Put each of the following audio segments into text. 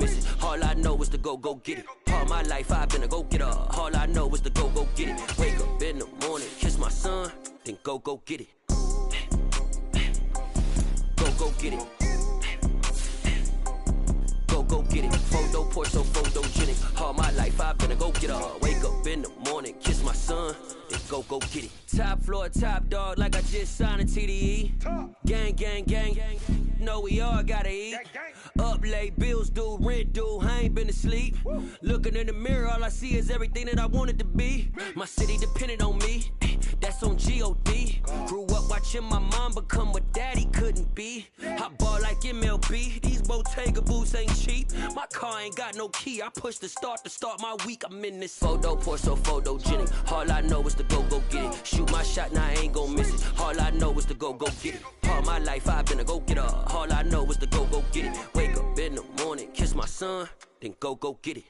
miss it. All I know is to go get it. All my life I've been a go-getter. All I know is to go get it. Wake up in the morning, kiss my son, then go get it. Go get it. Go get it. Photo porch, so photogenic. All my life I've been a go-getter. Wake up in the morning, kiss my son, then go get it. Top floor, top dog, like I just signed a TDE. Gang. Know we all gotta eat. Up late, bills due, rent due, I ain't been asleep. Looking in the mirror, all I see is everything that I wanted to be. My city depended on me, that's on G.O.D. Grew up watching my mom become what daddy couldn't be. I ball like MLB, these Bottega boots ain't cheap. My car ain't got no key, I push the start to start my week. I'm in this photo porch, so photogenic. All I know is to go get it. Shoot my shot, now I ain't gon' miss it. All I know is to go get it. All my life I've been a go-getter. All I know is to go get it. Wake up in the morning, kiss my son, then go get it.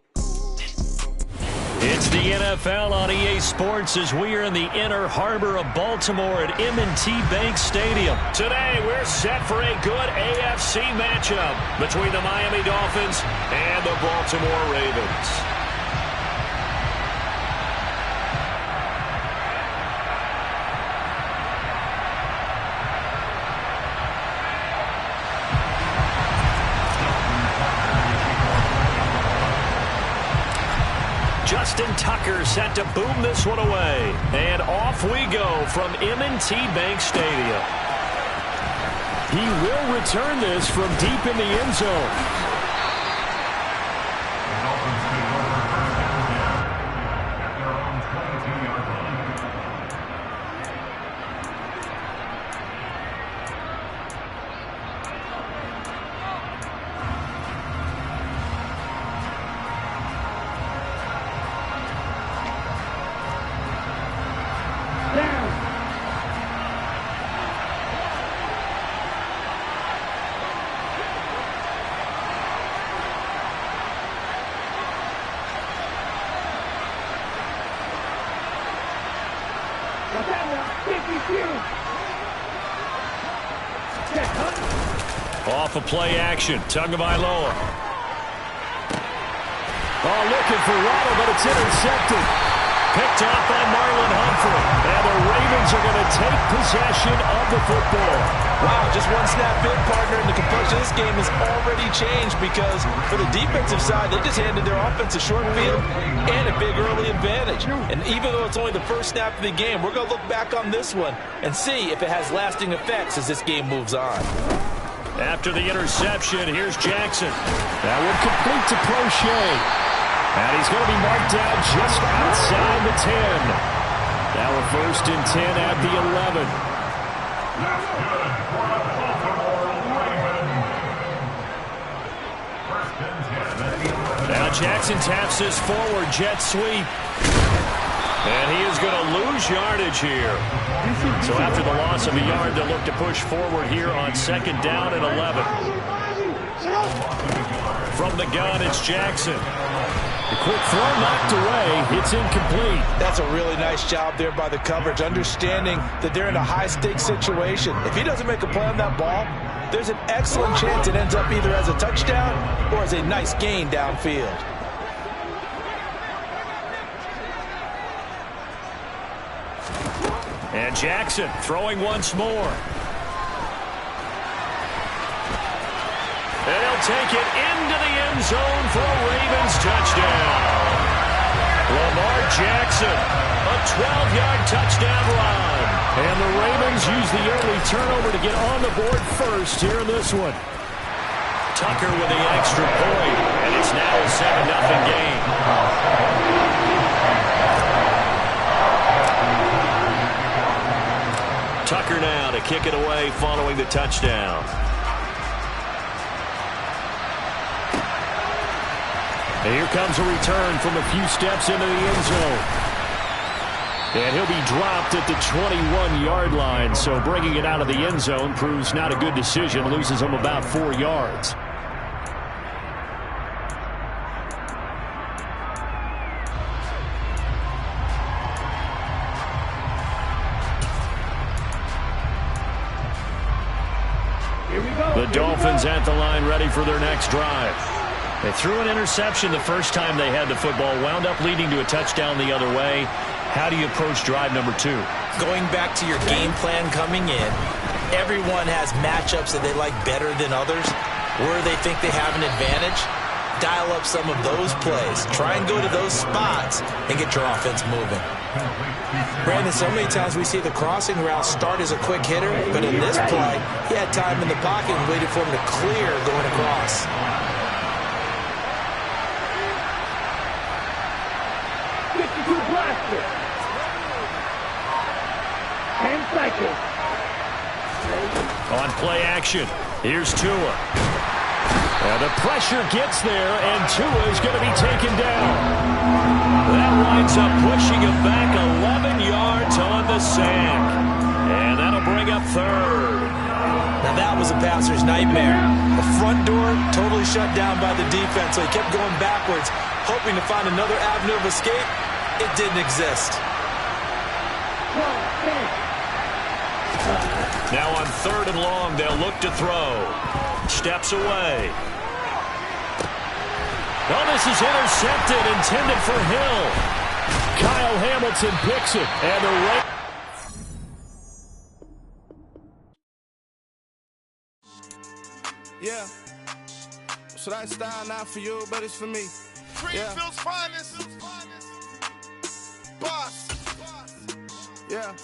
It's the NFL on EA Sports as we are in the inner harbor of Baltimore at M&T Bank Stadium. Today, we're set for a good AFC matchup between the Miami Dolphins and the Baltimore Ravens. Justin Tucker set to boom this one away. And off we go from M&T Bank Stadium. He will return this from deep in the end zone. Off of play action, Tagovailoa. Oh, looking for Waddle, but it's intercepted. Picked off by Marlon Humphrey. And the Ravens are going to take possession of the football. Wow, just one snap in, partner, and the complexion of this game has already changed because for the defensive side, they just handed their offense a short field and a big early advantage. And even though it's only the first snap of the game, we're going to look back on this one and see if it has lasting effects as this game moves on. After the interception, here's Jackson. That one complete to Prochet. And he's going to be marked down just outside the 10. Now a 1st and 10 at the 11. Now Jackson taps this forward jet sweep. And he is going to lose yardage here. So after the loss of a yard, they'll look to push forward here on 2nd down and 11. From the gun, it's Jackson. The quick throw knocked away. It's incomplete. That's a really nice job there by the coverage, understanding that they're in a high-stakes situation. If he doesn't make a play on that ball, there's an excellent chance it ends up either as a touchdown or as a nice gain downfield. And Jackson throwing once more. And he'll take it into the end zone for a Ravens touchdown. Lamar Jackson, a 12-yard touchdown run. And the Ravens use the early turnover to get on the board first here in this one. Tucker with the extra point, and it's now a 7-0 game. Tucker now to kick it away following the touchdown. And here comes a return from a few steps into the end zone. And he'll be dropped at the 21-yard line. So bringing it out of the end zone proves not a good decision. Loses him about 4 yards. The Dolphins at the line ready for their next drive. They threw an interception the first time they had the football, wound up leading to a touchdown the other way. How do you approach drive number 2? Going back to your game plan coming in, everyone has matchups that they like better than others. Where they think they have an advantage, dial up some of those plays. Try and go to those spots and get your offense moving. Brandon, so many times we see the crossing route start as a quick hitter, but in this play, he had time in the pocket and waited for him to clear going across. 10 seconds. On play action, here's Tua. And the pressure gets there, and Tua is going to be taken down. That winds up pushing him back 11 yards on the sack. And that'll bring up third. Now that was a passer's nightmare. The front door totally shut down by the defense, so he kept going backwards, hoping to find another avenue of escape. It didn't exist. Now on 3rd and long, they'll look to throw. Steps away. Oh, this is intercepted, intended for Hill. Kyle Hamilton picks it, and the Yeah. So that style not for you, but it's for me. Greenfield's finest. Boss. Yeah.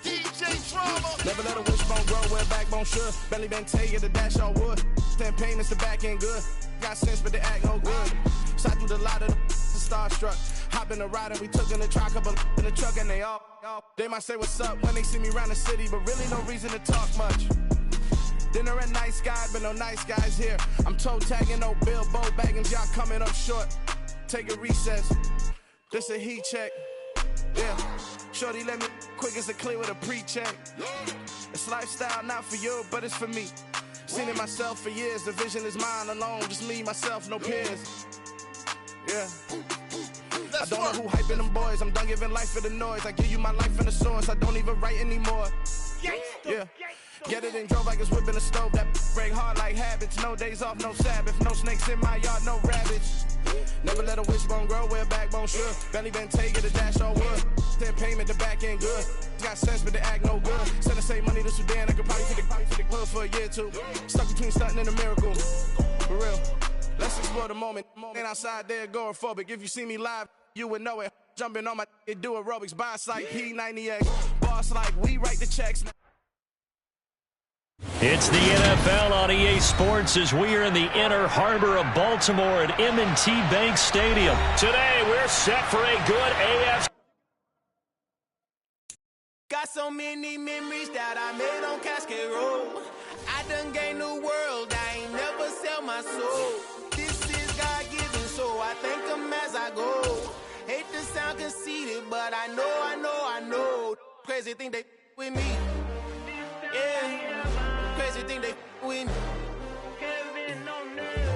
DJ Drama. Never let a wishbone grow where a backbone should. Belly been taken to dash all wood. 10 payments to back end good. Got sense, but they act no good. So I threw the lot of the starstruck. Hop in the ride and we took in the truck, couple in the truck, and they all. They might say what's up when they see me around the city, but really no reason to talk much. Dinner at nice guy, but no nice guys here. I'm toe tagging, no Bilbo bagging, y'all coming up short. Take a recess. This a heat check. Yeah. Shorty let me quick as a clear with a pre-check. It's lifestyle not for you, but it's for me. Seen it myself for years. The vision is mine alone. Just me, myself, no peers. Yeah. I don't know who hyping them boys. I'm done giving life for the noise. I give you my life in the source. I don't even write anymore. Yeah. Get it and drove like it's whipping a stove. That break hard like habits. No days off, no Sabbath. No snakes in my yard, no rabbits. Never let a wishbone grow where a backbone should. Belly been taken to dash all wood. 10 payment, the back end good. Got sense, but they act no good. Send the same money to Sudan. I could probably take the hood for a year or two. Stuck between stunting and a miracle. For real. Let's explore the moment. Ain't outside there agoraphobic. If you see me live, you would know it. Jumping on my do aerobics. Boss like P90X. Boss like we write the checks. It's the NFL on EA Sports as we are in the inner harbor of Baltimore at M&T Bank Stadium. Today, we're set for a good AFC. Got so many memories that I made on Cascade Road. I done gained the world, I ain't never sell my soul. This is God-given, so I thank him as I go. Hate to sound conceited, but I know. Crazy thing they with me. Yeah. Crazy thing they with me.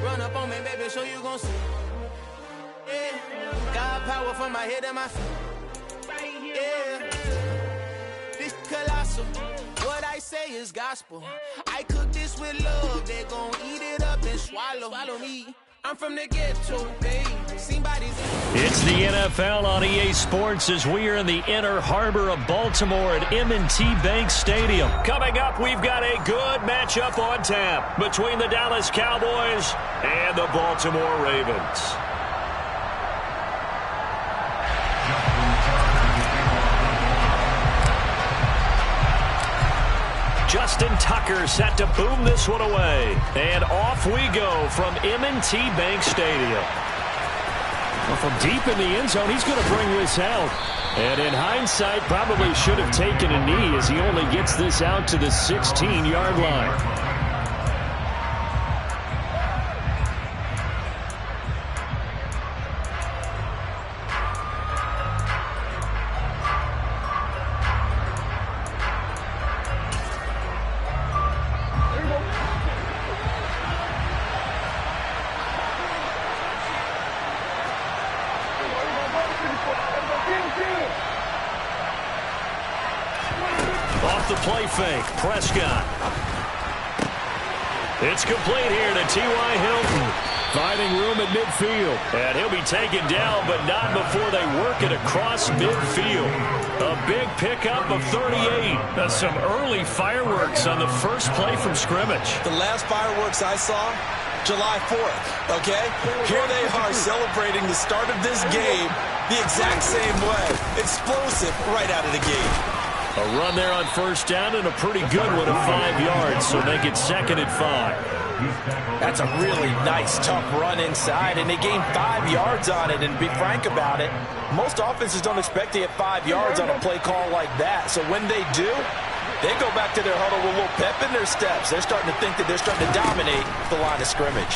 Run up on me, baby, show you gon' see. Yeah. God power from my head and my feet. Yeah. This colossal. What I say is gospel. I cook this with love. They gon' eat it up and swallow me. I'm from the ghetto, baby. Seen bodies. It's the NFL on EA Sports as we are in the inner harbor of Baltimore at M&T Bank Stadium. Coming up, we've got a good matchup on tap between the Dallas Cowboys and the Baltimore Ravens. Justin Tucker set to boom this one away. And off we go from M&T Bank Stadium. Well, from deep in the end zone, he's going to bring this out. And in hindsight, probably should have taken a knee as he only gets this out to the 16-yard line. Off the play fake, Prescott. It's complete here to T.Y. Hilton. Finding room at midfield. And he'll be taken down, but not before they work it across midfield. A big pickup of 38. That's some early fireworks on the first play from scrimmage. The last fireworks I saw, July 4th, okay? Here they are celebrating the start of this game the exact same way. Explosive right out of the gate. A run there on first down and a pretty good one of 5 yards, so make it 2nd and 5. That's a really nice, tough run inside, and they gained 5 yards on it. And to be frank about it, most offenses don't expect to get 5 yards on a play call like that. So when they do, they go back to their huddle with a little pep in their steps. They're starting to think that they're starting to dominate the line of scrimmage.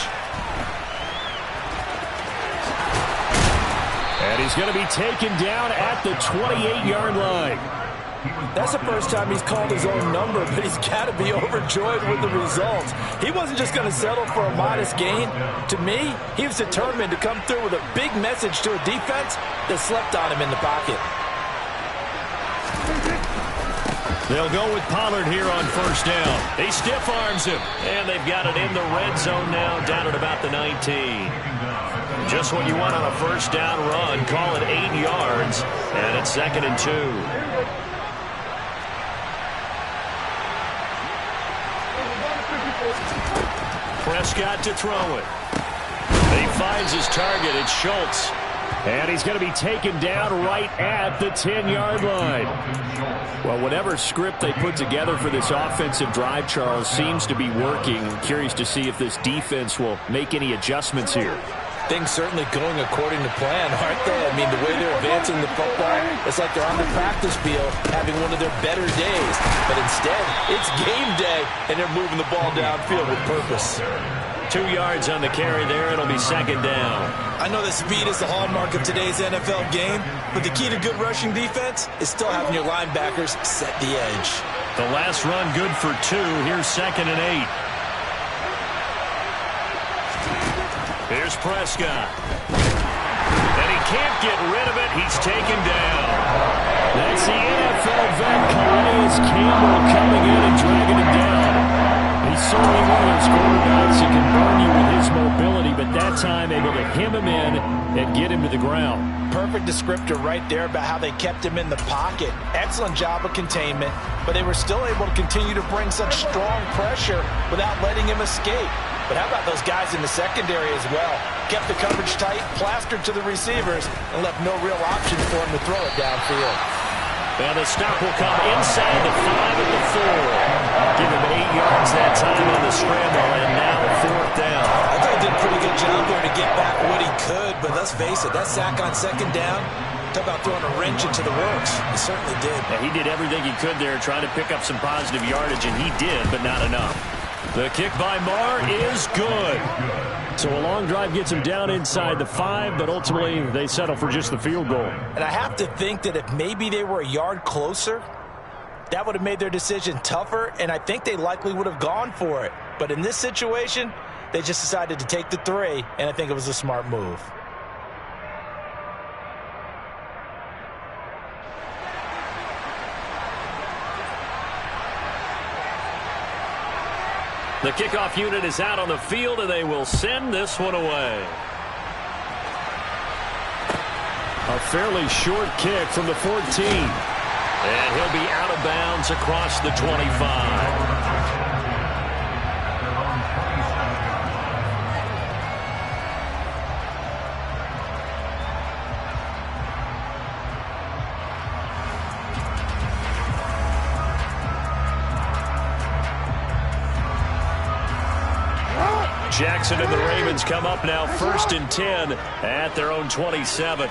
And he's going to be taken down at the 28-yard line. That's the first time he's called his own number, but he's got to be overjoyed with the results. He wasn't just going to settle for a modest gain. To me, he was determined to come through with a big message to a defense that slept on him in the pocket. They'll go with Pollard here on first down. He stiff arms him, and they've got it in the red zone now, down at about the 19. Just what you want on a first down run. Call it 8 yards, and it's 2nd and 2. Prescott to throw it. He finds his target. It's Schultz. And he's going to be taken down right at the 10-yard line. Well, whatever script they put together for this offensive drive, Charles, seems to be working. Curious to see if this defense will make any adjustments here. Things certainly going according to plan, aren't they? I mean, the way they're advancing the football, it's like they're on the practice field having one of their better days. But instead, it's game day, and they're moving the ball downfield with purpose. 2 yards on the carry there. It'll be 2nd down. I know that speed is the hallmark of today's NFL game, but the key to good rushing defense is still having your linebackers set the edge. The last run good for 2. Here's 2nd and 8. Here's Prescott. And he can't get rid of it. He's taken down. That's the NFL vet Calais Campbell coming in and dragging him down. He's certainly one of those quarterbacks that can burn you with his mobility, but that time able to hem him in and get him to the ground. Perfect descriptor right there about how they kept him in the pocket. Excellent job of containment, but they were still able to continue to bring such strong pressure without letting him escape. But how about those guys in the secondary as well? Kept the coverage tight, plastered to the receivers, and left no real option for him to throw it downfield. And the stop will come inside the 5 at the 4. Give him 8 yards that time on the scramble, and now 4th down. I thought he did a pretty good job there to get back what he could, but let's face it, that sack on 2nd down, talk about throwing a wrench into the works. He certainly did. Yeah, he did everything he could there, trying to pick up some positive yardage, and he did, but not enough. The kick by Marr is good. So a long drive gets him down inside the 5, but ultimately they settle for just the field goal. And I have to think that if maybe they were a yard closer, that would have made their decision tougher, and I think they likely would have gone for it. But in this situation, they just decided to take the 3, and I think it was a smart move. The kickoff unit is out on the field, and they will send this one away. A fairly short kick from the 14. And he'll be out of bounds across the 25. Jackson and the Ravens come up now 1st and 10 at their own 27.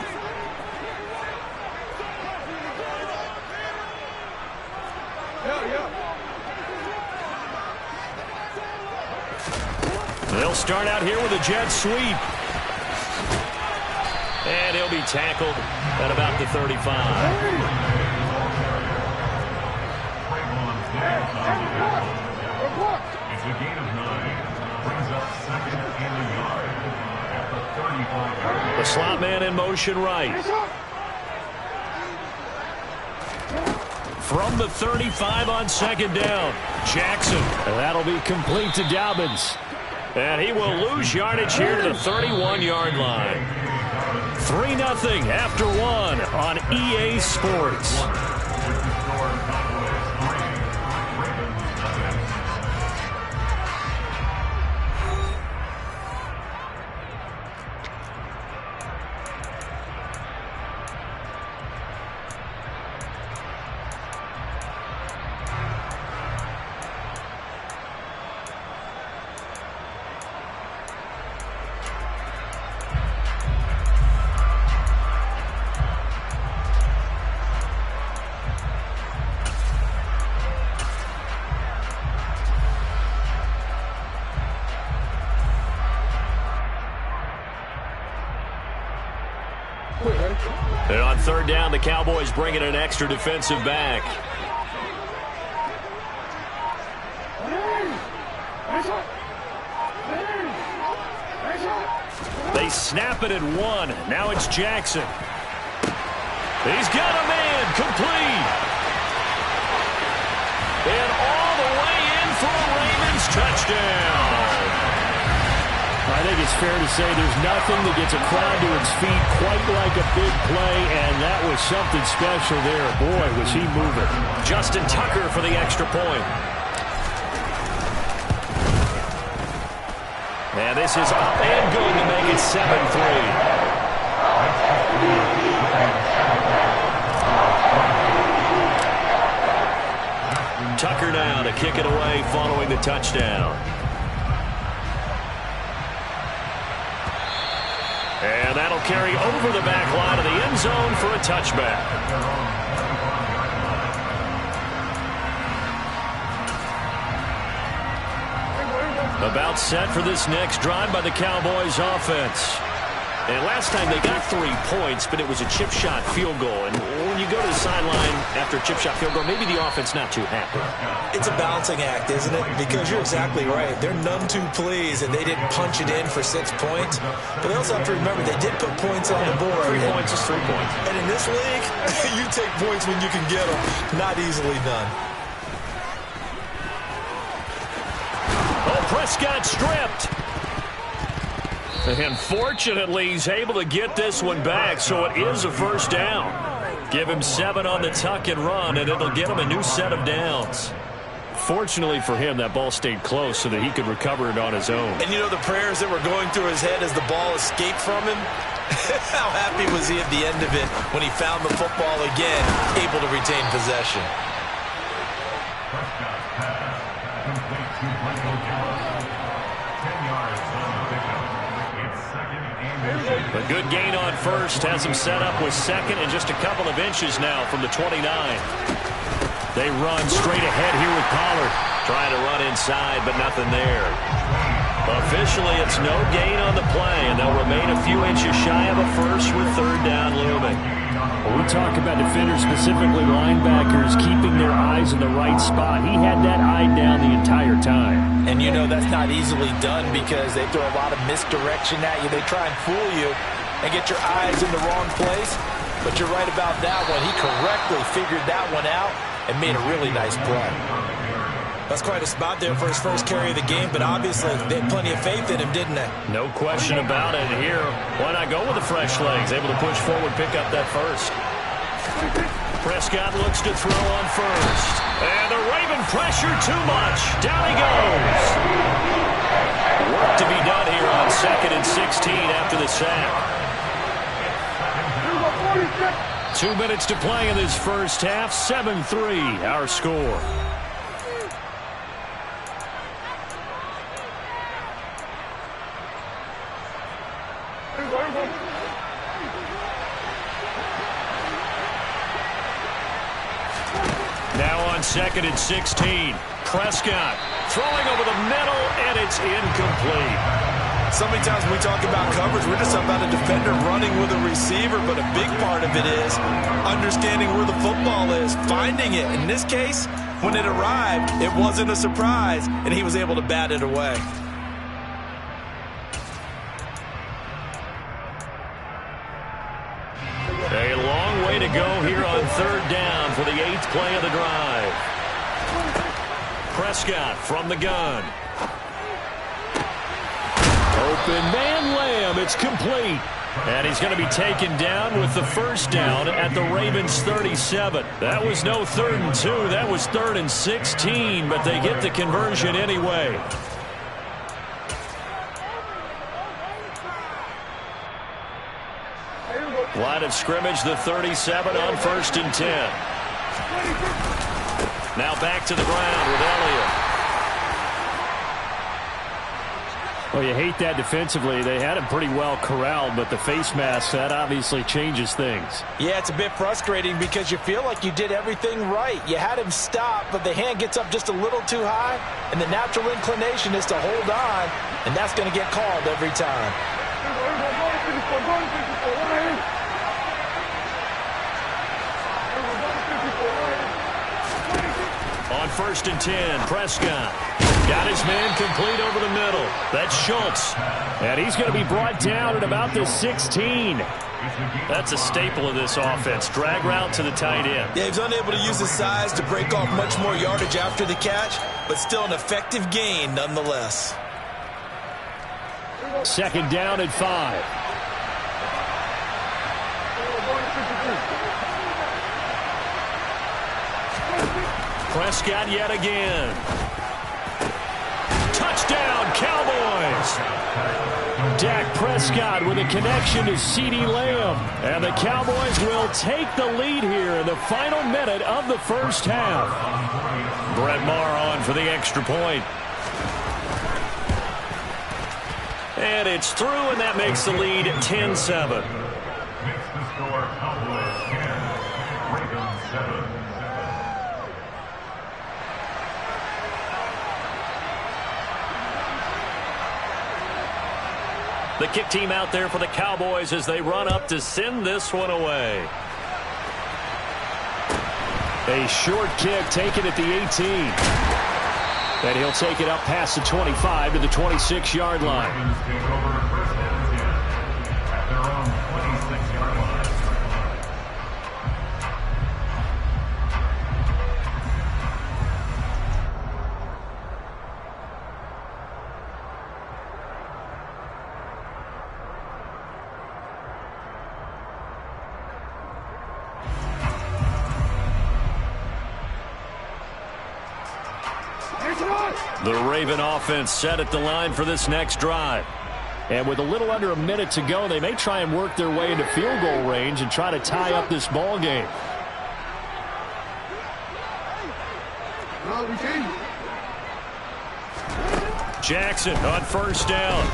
They'll start out here with a jet sweep. And he'll be tackled at about the 35. It's a gain of 9. Brings up 2nd and a yard at the 35. The slot man in motion right. From the 35 on 2nd down, Jackson. And that'll be complete to Dobbins. And he will lose yardage here to the 31-yard line. 3-0 after one on EA Sports. And on third down, the Cowboys bring in an extra defensive back. They snap it at one. Now it's Jackson. He's got a man complete. And all the way in for a Ravens touchdown. I think it's fair to say there's nothing that gets a crowd to its feet quite like a big play, and that was something special there. Boy, was he moving. Justin Tucker for the extra point. And this is up and good to make it 7-3. Tucker now to kick it away following the touchdown. And that'll carry over the back line of the end zone for a touchback. About set for this next drive by the Cowboys offense. And last time they got 3 points, but it was a chip shot field goal. And when you go to the sideline after a chip shot field goal, maybe the offense not too happy. It's a balancing act, isn't it? Because you're exactly right. They're none too pleased, and they didn't punch it in for 6 points. But they also have to remember they did put points on the board. 3 points is 3 points. And in this league, you take points when you can get them. Not easily done. Oh, Prescott stripped. And fortunately, he's able to get this one back, so it is a first down. Give him 7 on the tuck and run, and it'll get him a new set of downs. Fortunately for him, that ball stayed close so that he could recover it on his own. And you know the prayers that were going through his head as the ball escaped from him? How happy was he at the end of it when he found the football again, able to retain possession? A good gain on first has him set up with second and just a couple of inches now from the 29. They run straight ahead here with Pollard. Trying to run inside, but nothing there. Officially, it's no gain on the play, and they'll remain a few inches shy of a first with third down looming. When we talk about defenders, specifically linebackers, keeping their eyes in the right spot. He had that eye down the entire time. And you know that's not easily done because they throw a lot of misdirection at you. They try and fool you and get your eyes in the wrong place. But you're right about that one. He correctly figured that one out and made a really nice play. That's quite a spot there for his first carry of the game, but obviously they had plenty of faith in him, didn't they? No question about it. Here, why not go with the fresh legs? Able to push forward, pick up that first. Prescott looks to throw on first. And the Raven pressure too much. Down he goes. Work to be done here on 2nd and 16 after the sack. 2 minutes to play in this first half. 7-3, our score. Now on 2nd and 16. Prescott throwing over the middle, and it's incomplete. So many times when we talk about coverage, we're just about a defender running with a receiver, but a big part of it is understanding where the football is, finding it. In this case, when it arrived, it wasn't a surprise, and he was able to bat it away. A long way to go here on third down for the 8th play of the drive. Prescott from the gun. open man Lamb. It's complete. And he's going to be taken down with the first down at the Ravens 37. That was no 3rd and 2. That was 3rd and 16, but they get the conversion anyway. Line of scrimmage, the 37 on 1st and 10. Now back to the ground with Elliott. Well, you hate that defensively. They had him pretty well corralled, but the face mask, that obviously changes things. Yeah, it's a bit frustrating because you feel like you did everything right. You had him stop, but the hand gets up just a little too high, and the natural inclination is to hold on, and that's going to get called every time. On 1st and 10, Prescott got his man complete over the middle. That's Schultz. And he's going to be brought down at about the 16. That's a staple of this offense. Drag route to the tight end. Yeah, he's unable to use his size to break off much more yardage after the catch, but still an effective gain nonetheless. 2nd down at 5. Prescott yet again. Touchdown, Cowboys! Dak Prescott with a connection to CeeDee Lamb. And the Cowboys will take the lead here in the final minute of the first half. Brett Maher on for the extra point. And it's through, and that makes the lead 10-7. Makes the score Cowboys 10, Ravens 7. The kick team out there for the Cowboys as they run up to send this one away. A short kick taken at the 18. And he'll take it up past the 25 to the 26-yard line. Ravens take over 1st and 10 at their own 26-yard line. The Raven offense set at the line for this next drive. And with a little under a minute to go, they may try and work their way into field goal range and try to tie up this ball game. Jackson on 1st down.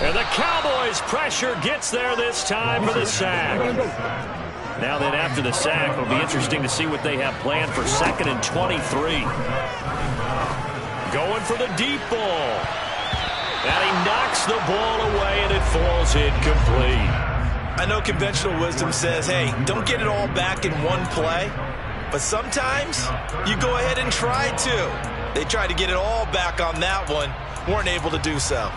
And the Cowboys' pressure gets there this time for the sack. Now then, after the sack, it'll be interesting to see what they have planned for 2nd and 23. Going for the deep ball. And he knocks the ball away, and it falls incomplete. I know conventional wisdom says, hey, don't get it all back in one play. But sometimes you go ahead and try to. They tried to get it all back on that one. Weren't able to do so.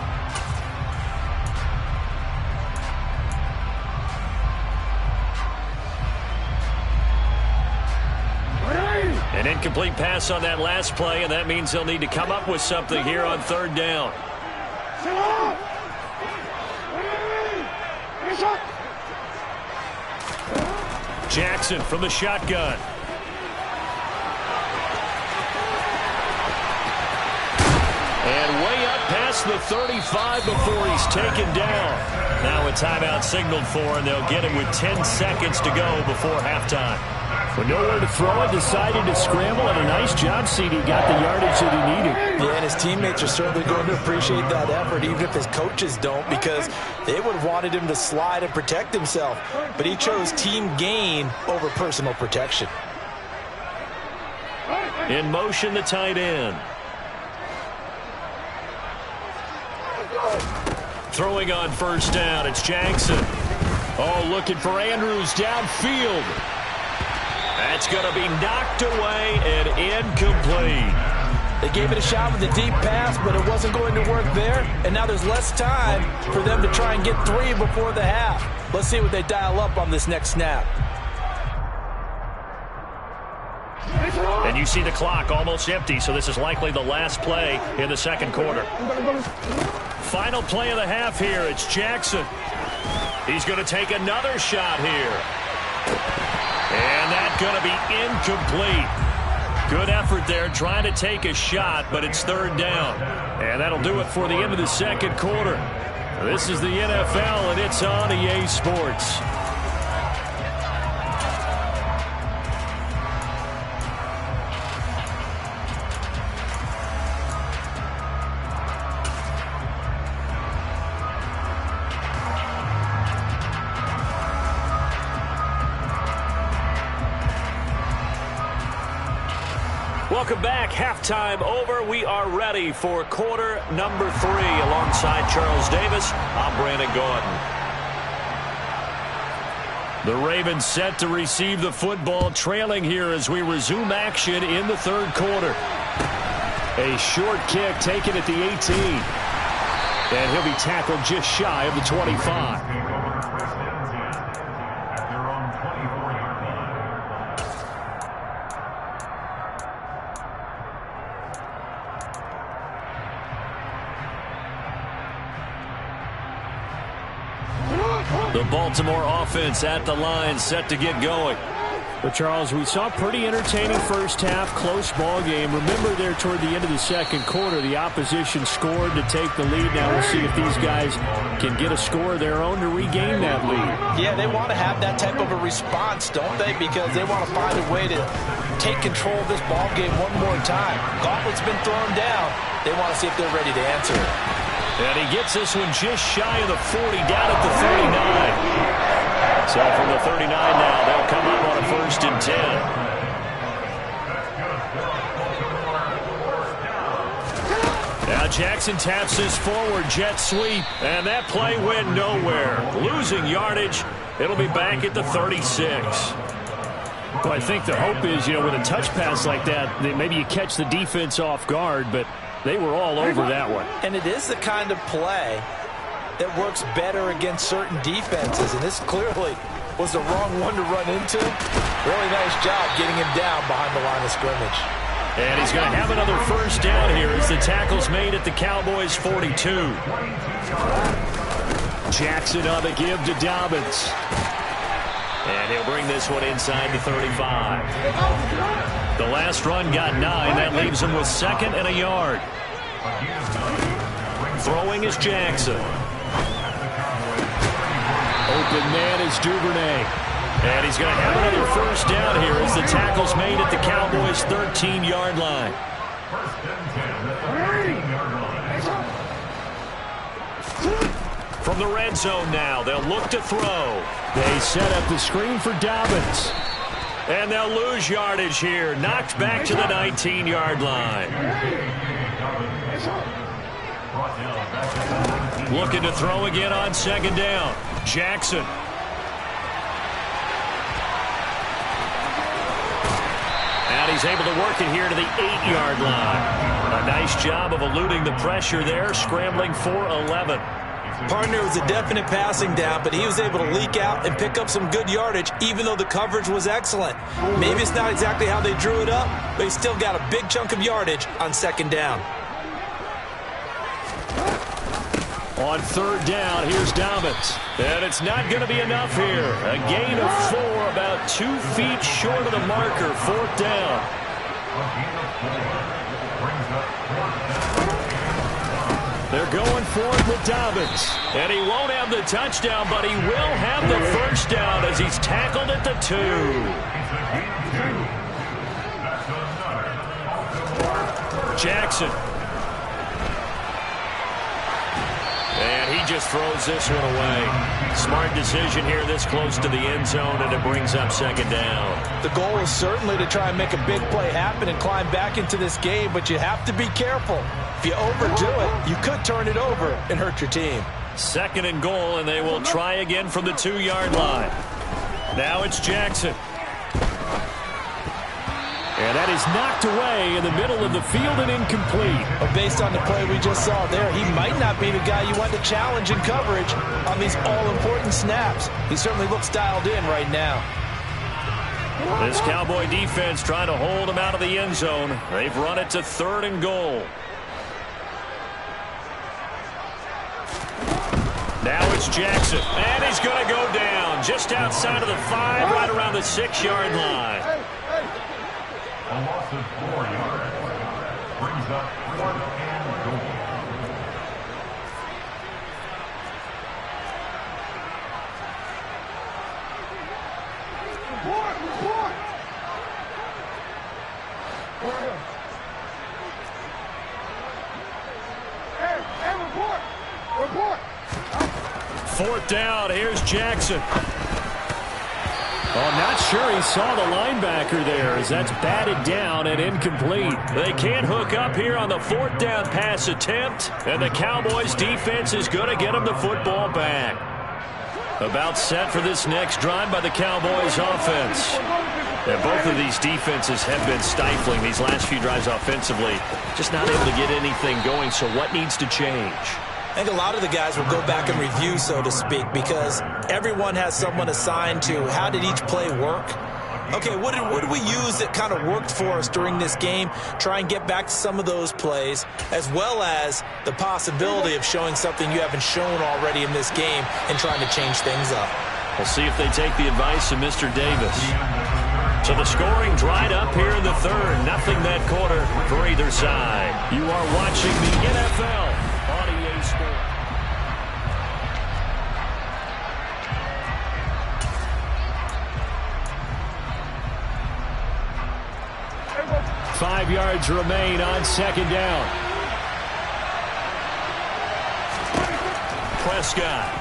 An incomplete pass on that last play, and that means they'll need to come up with something here on 3rd down. Jackson from the shotgun. And way up past the 35 before he's taken down. Now a timeout signaled for, and they'll get him with 10 seconds to go before halftime. With nowhere to throw it, decided to scramble, and a nice job, CeeDee got the yardage that he needed. Yeah, and his teammates are certainly going to appreciate that effort, even if his coaches don't, because they would have wanted him to slide and protect himself. But he chose team gain over personal protection. In motion, the tight end. Throwing on 1st down, it's Jackson. Oh, looking for Andrews downfield. That's going to be knocked away and incomplete. They gave it a shot with a deep pass, but it wasn't going to work there. And now there's less time for them to try and get 3 before the half. Let's see what they dial up on this next snap. And you see the clock almost empty, so this is likely the last play in the second quarter. Final play of the half here. It's Jackson. He's going to take another shot here. And that's going to be incomplete. Good effort there trying to take a shot, but it's third down. And that'll do it for the end of the second quarter. This is the NFL, and it's on EA Sports. Welcome back. Halftime over. We are ready for quarter number 3. Alongside Charles Davis, I'm Brandon Gordon. The Ravens set to receive the football, trailing here as we resume action in the third quarter. A short kick taken at the 18. And he'll be tackled just shy of the 25. The Baltimore offense at the line, set to get going. But, Charles, we saw a pretty entertaining first half, close ball game. Remember there toward the end of the second quarter, the opposition scored to take the lead. Now we'll see if these guys can get a score of their own to regain that lead. Yeah, they want to have that type of a response, don't they? Because they want to find a way to take control of this ball game one more time. Gauntlet's been thrown down. They want to see if they're ready to answer it. And he gets this one just shy of the 40, down at the 39. So from the 39 now, they'll come up on a 1st and 10. Now Jackson taps this forward, jet sweep, and that play went nowhere. Losing yardage, it'll be back at the 36. Well, I think the hope is, with a touch pass like that maybe you catch the defense off guard, but they were all over that one. And it is the kind of play that works better against certain defenses, and this clearly was the wrong one to run into. Really nice job getting him down behind the line of scrimmage. And he's going to have another first down here as the tackle's made at the Cowboys' 42. Jackson on the give to Dobbins. And he'll bring this one inside the 35. The last run got 9. That leaves him with 2nd and a yard. Throwing is Jackson. Open man is Duvernay. And he's going to have another first down here as the tackle's made at the Cowboys' 13-yard line. From the red zone now, they'll look to throw. They set up the screen for Dobbins. And they'll lose yardage here. Knocked back to the 19-yard line. Looking to throw again on 2nd down. Jackson. And he's able to work it here to the 8-yard line. A nice job of eluding the pressure there, scrambling for 11. Partner was a definite passing down, but he was able to leak out and pick up some good yardage, even though the coverage was excellent. Maybe it's not exactly how they drew it up, but he still got a big chunk of yardage on 2nd down. On 3rd down, here's Dobbins. And it's not going to be enough here. A gain of 4, about 2 feet short of the marker. 4th down. They're going for it with Dobbins. And he won't have the touchdown, but he will have the first down as he's tackled at the 2. Jackson. And he just throws this one away. Smart decision here this close to the end zone, and it brings up 2nd down. The goal is certainly to try and make a big play happen and climb back into this game, but you have to be careful. If you overdo it, you could turn it over and hurt your team. 2nd and goal, and they will try again from the 2-yard line. Now it's Jackson. And that is knocked away in the middle of the field and incomplete. But based on the play we just saw there, he might not be the guy you want to challenge in coverage on these all-important snaps. He certainly looks dialed in right now. This Cowboy defense trying to hold him out of the end zone. They've run it to 3rd and goal. Now it's Jackson, and he's going to go down just outside of the 5, right around the 6-yard line. A loss of 4 yards brings up 4th and goal. Report. 4th down, here's Jackson. Well, I'm not sure he saw the linebacker there as that's batted down and incomplete. They can't hook up here on the 4th down pass attempt, and the Cowboys defense is going to get them the football back. About set for this next drive by the Cowboys offense. And both of these defenses have been stifling these last few drives offensively. Just not able to get anything going, so what needs to change? I think a lot of the guys will go back and review, so to speak, because everyone has someone assigned to how did each play work. Okay, what did we use that kind of worked for us during this game? Try and get back to some of those plays, as well as the possibility of showing something you haven't shown already in this game and trying to change things up. We'll see if they take the advice of Mr. Davis. So the scoring dried up here in the 3rd. Nothing that quarter for either side. You are watching the NFL on EA Sports. Five yards remain on 2nd down. Prescott.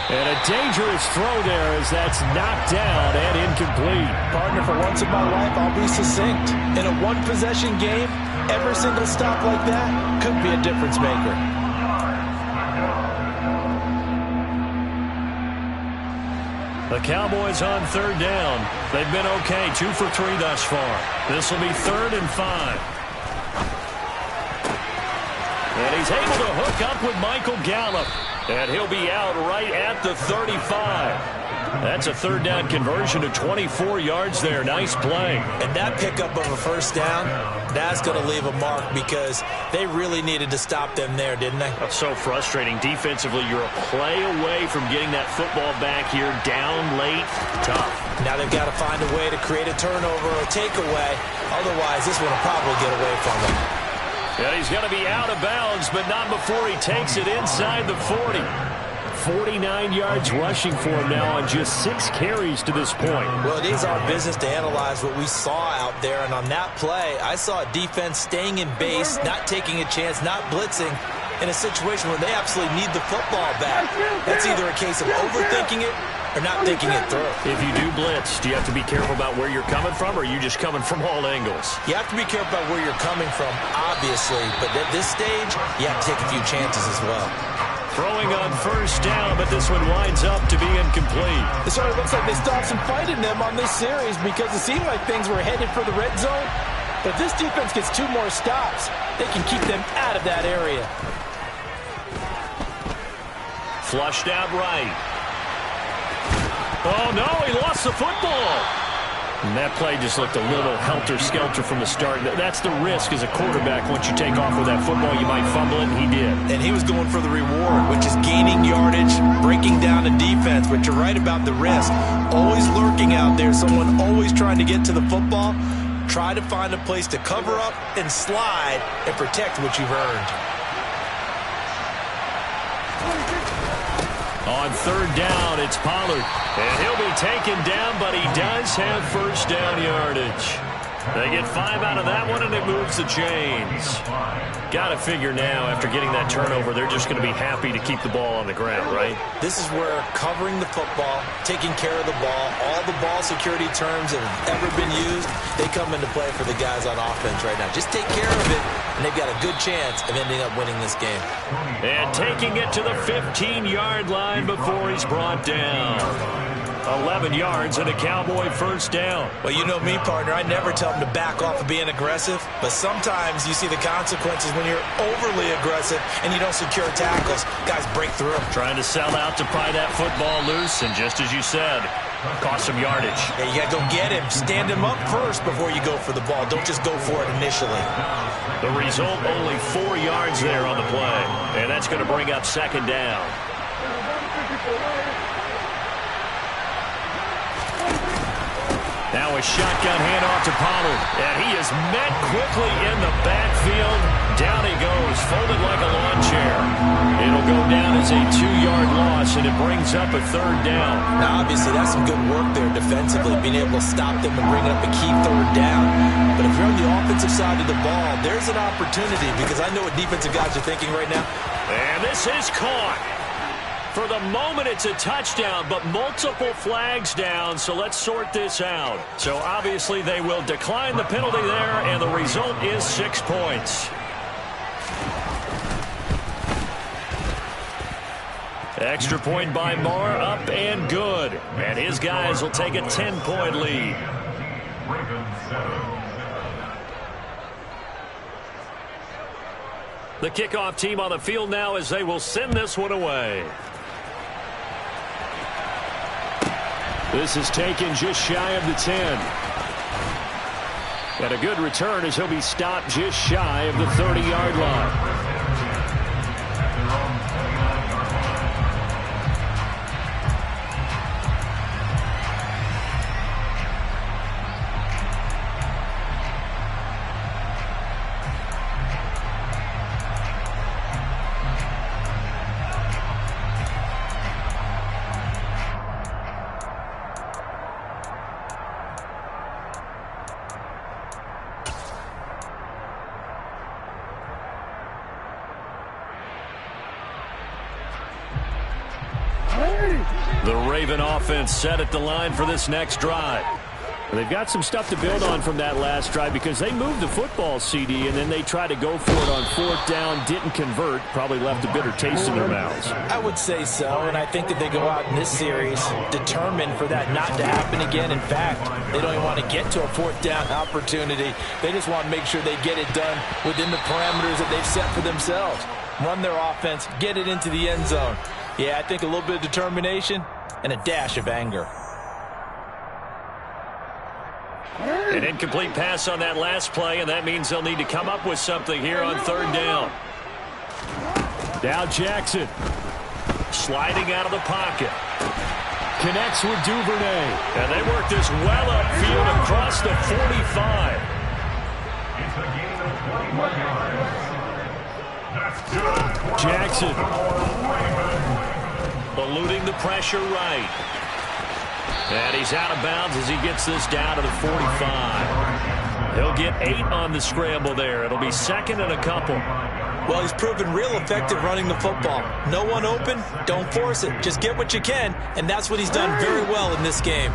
And a dangerous throw there as that's knocked down and incomplete. Partner, for once in my life, I'll be succinct. In a one-possession game, every single stop like that could be a difference maker. The Cowboys on 3rd down. They've been okay, 2 for 3 thus far. This will be 3rd and 5. And he's able to hook up with Michael Gallup. And he'll be out right at the 35. That's a 3rd down conversion to 24 yards there. Nice play. And that pickup of a 1st down, that's going to leave a mark because they really needed to stop them there, didn't they? That's so frustrating. Defensively, you're a play away from getting that football back here down late. Tough. Now they've got to find a way to create a turnover or takeaway. Otherwise, this one will probably get away from them. And he's going to be out of bounds, but not before he takes it inside the 40. 49 yards rushing for him now on just 6 carries to this point. Well, it is our business to analyze what we saw out there, and on that play, I saw a defense staying in base, not taking a chance, not blitzing, in a situation where they absolutely need the football back. That's either a case of overthinking it or not thinking it through. If you do blitz, do you have to be careful about where you're coming from, or are you just coming from all angles? You have to be careful about where you're coming from, obviously, but at this stage, you have to take a few chances as well. Throwing on 1st down, but this one winds up to be incomplete. It sort of looks like they stopped some fight in them on this series because it seemed like things were headed for the red zone. But if this defense gets 2 more stops, they can keep them out of that area. Flushed out right. Oh, no, he lost the football. And that play just looked a little helter-skelter from the start. That's the risk as a quarterback. Once you take off with that football, you might fumble it, and he did. And he was going for the reward, which is gaining yardage, breaking down the defense. But you're right about the risk. Always lurking out there, someone always trying to get to the football. Try to find a place to cover up and slide and protect what you've earned. On 3rd down, it's Pollard. And he'll be taken down, but he does have 1st down yardage. They get 5 out of that one, and it moves the chains. Got to figure now, after getting that turnover, they're just going to be happy to keep the ball on the ground, right? This is where covering the football, taking care of the ball, all the ball security terms that have ever been used, they come into play for the guys on offense right now. Just take care of it, and they've got a good chance of ending up winning this game. And taking it to the 15-yard line before he's brought down. 11 yards and a Cowboy first down. Well, you know me, partner. I never tell them to back off of being aggressive, but sometimes you see the consequences when you're overly aggressive and you don't secure tackles. Guys break through. Trying to sell out to pry that football loose, and just as you said, cost some yardage. Yeah, you got to go get him. Stand him up first before you go for the ball. Don't just go for it initially. The result, only 4 yards there on the play, and that's going to bring up second down. Now a shotgun handoff to Pollard, and he is met quickly in the backfield. Down he goes, folded like a lawn chair. It'll go down as a 2-yard loss, and it brings up a third down. Now, obviously, that's some good work there defensively, being able to stop them and bring up a key third down. But if you're on the offensive side of the ball, there's an opportunity, because I know what defensive guys are thinking right now. And this is caught. For the moment, it's a touchdown, but multiple flags down, so let's sort this out. So obviously they will decline the penalty there, and the result is 6 points. Extra point by Marr, up and good. And his guys will take a 10-point lead. The kickoff team on the field now as they will send this one away. This is taken just shy of the 10. And a good return as he'll be stopped just shy of the 30-yard line. The Raven offense set at the line for this next drive. They've got some stuff to build on from that last drive because they moved the football, CD, and then they tried to go for it on 4th down, didn't convert, probably left a bitter taste in their mouths. I would say so, and I think that they go out in this series determined for that not to happen again. In fact, they don't even want to get to a 4th down opportunity. They just want to make sure they get it done within the parameters that they've set for themselves. Run their offense, get it into the end zone. Yeah, I think a little bit of determination and a dash of anger. An incomplete pass on that last play, and that means they'll need to come up with something here on 3rd down. Now Jackson sliding out of the pocket. Connects with Duvernay. And they work this well upfield across the 45. It's a gain of 21 yards. That's good. Jackson eluding the pressure right. And he's out of bounds as he gets this down to the 45. He'll get 8 on the scramble there. It'll be 2nd and a couple. Well, he's proven real effective running the football. No one open, don't force it. Just get what you can, and that's what he's done very well in this game.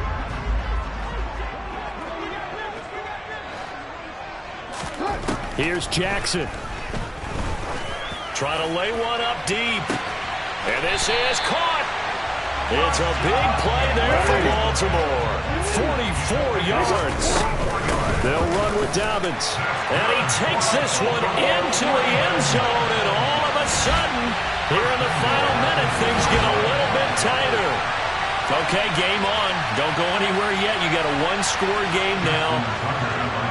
Here's Jackson. Trying to lay one up deep. And this is caught. It's a big play there for Baltimore. 44 yards. They'll run with Dobbins. And he takes this one into the end zone. And all of a sudden, here in the final minute, things get a little bit tighter. Okay, game on. Don't go anywhere yet. You got a 1-score game now.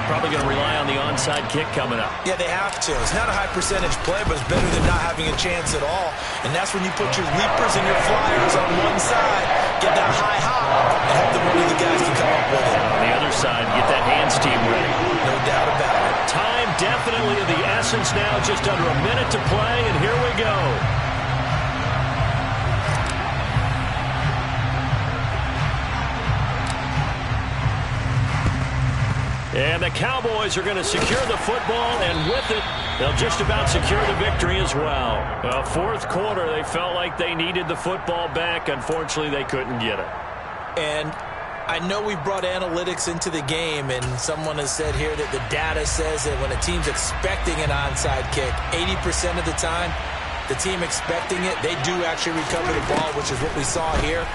Probably going to rely on the onside kick coming up. Yeah, they have to. It's not a high percentage play, but it's better than not having a chance at all. And that's when you put your leapers and your flyers on one side, get that high hop, and hope that one of the guys can come up with it. On the other side, get that hands team ready. No doubt about it. Time definitely of the essence now, just under a minute to play, and here we go. And the Cowboys are going to secure the football, and with it, they'll just about secure the victory as well. Well, 4th quarter, they felt like they needed the football back. Unfortunately, they couldn't get it. And I know we brought analytics into the game, and someone has said here that the data says that when a team's expecting an onside kick, 80% of the time, the team expecting it, they do actually recover the ball, which is what we saw here.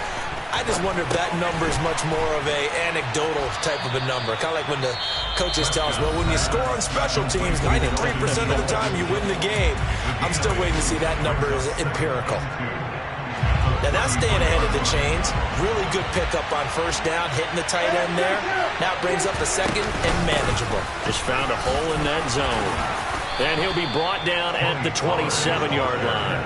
I just wonder if that number is much more of a anecdotal type of a number. Kind of like when the coaches tell us, well, when you score on special teams, 93% of the time you win the game. I'm still waiting to see that number as empirical. Now that's staying ahead of the chains. Really good pickup on first down, hitting the tight end there. Now it brings up the second and manageable. Just found a hole in that zone. And he'll be brought down at the 27-yard line.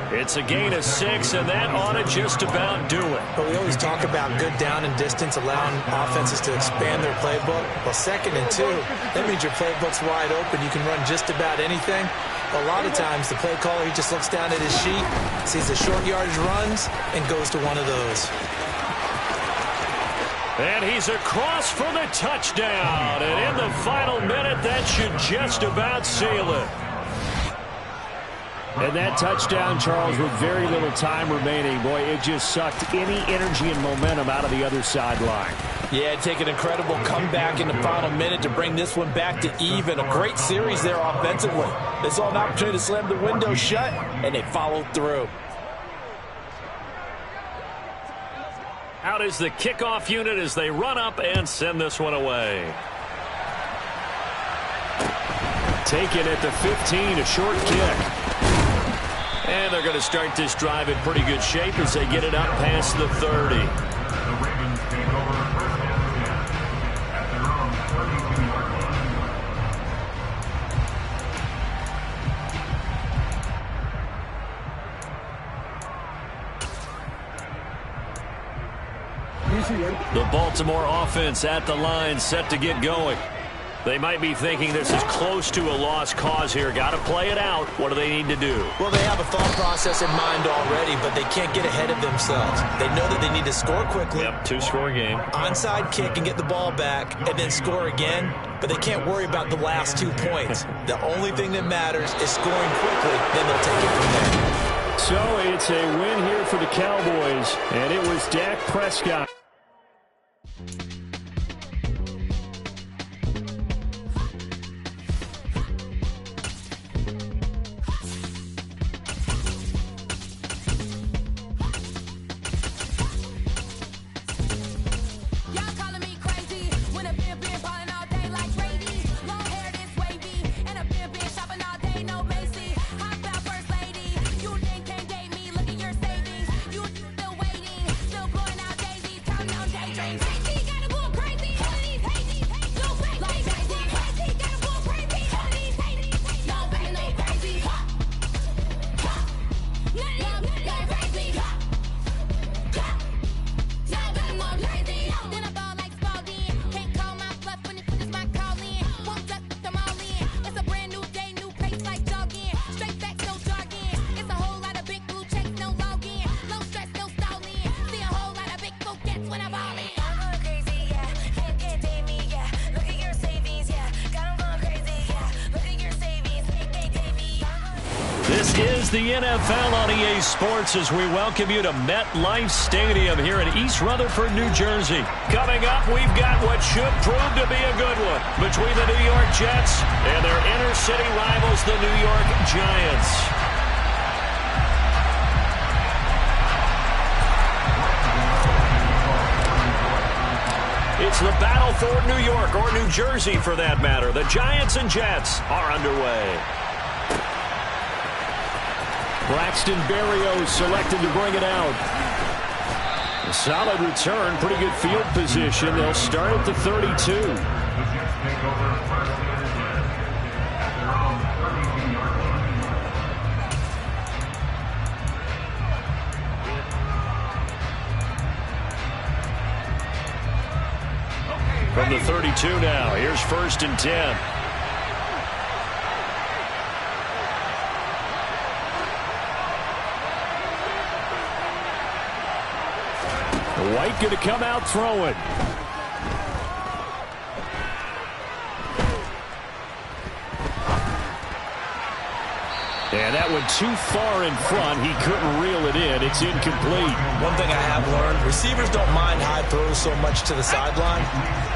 It's a gain of 6, and that ought to just about do it. But we always talk about good down and distance, allowing offenses to expand their playbook. Well, 2nd and 2, that means your playbook's wide open. You can run just about anything. A lot of times, the play caller, he just looks down at his sheet, sees the short yardage runs, and goes to one of those. And he's across for the touchdown. And in the final minute, that should just about seal it. And that touchdown, Charles, with very little time remaining, boy, it just sucked any energy and momentum out of the other sideline. Yeah, take an incredible comeback in the final minute to bring this one back to even. A great series there offensively. They saw an opportunity to slam the window shut, and they followed through. Out is the kickoff unit as they run up and send this one away. Taken at the 15, a short kick. And they're going to start this drive in pretty good shape as they get it up past the 30. The Ravens take over first and 10 at their own 32-yard line. The Baltimore offense at the line, set to get going. They might be thinking this is close to a lost cause here. Got to play it out. What do they need to do? Well, they have a thought process in mind already, but they can't get ahead of themselves. They know that they need to score quickly. Yep, 2-score game. Onside kick and get the ball back and then score again, but they can't worry about the last 2 points. The only thing that matters is scoring quickly, then they'll take it from there. So it's a win here for the Cowboys, and it was Dak Prescott. This is the NFL on EA Sports as we welcome you to MetLife Stadium here in East Rutherford, New Jersey. Coming up, we've got what should prove to be a good one between the New York Jets and their inner-city rivals, the New York Giants. It's the battle for New York, or New Jersey for that matter. The Giants and Jets are underway. Braxton Berrios selected to bring it out. A solid return, pretty good field position. They'll start at the 32. The Jets take over first and 10 at their own 32-yard line. From the 32 now, here's first and 10. White going to come out throwing. And that one too far in front. He couldn't reel it in. It's incomplete. One thing I have learned, receivers don't mind high throws so much to the sideline,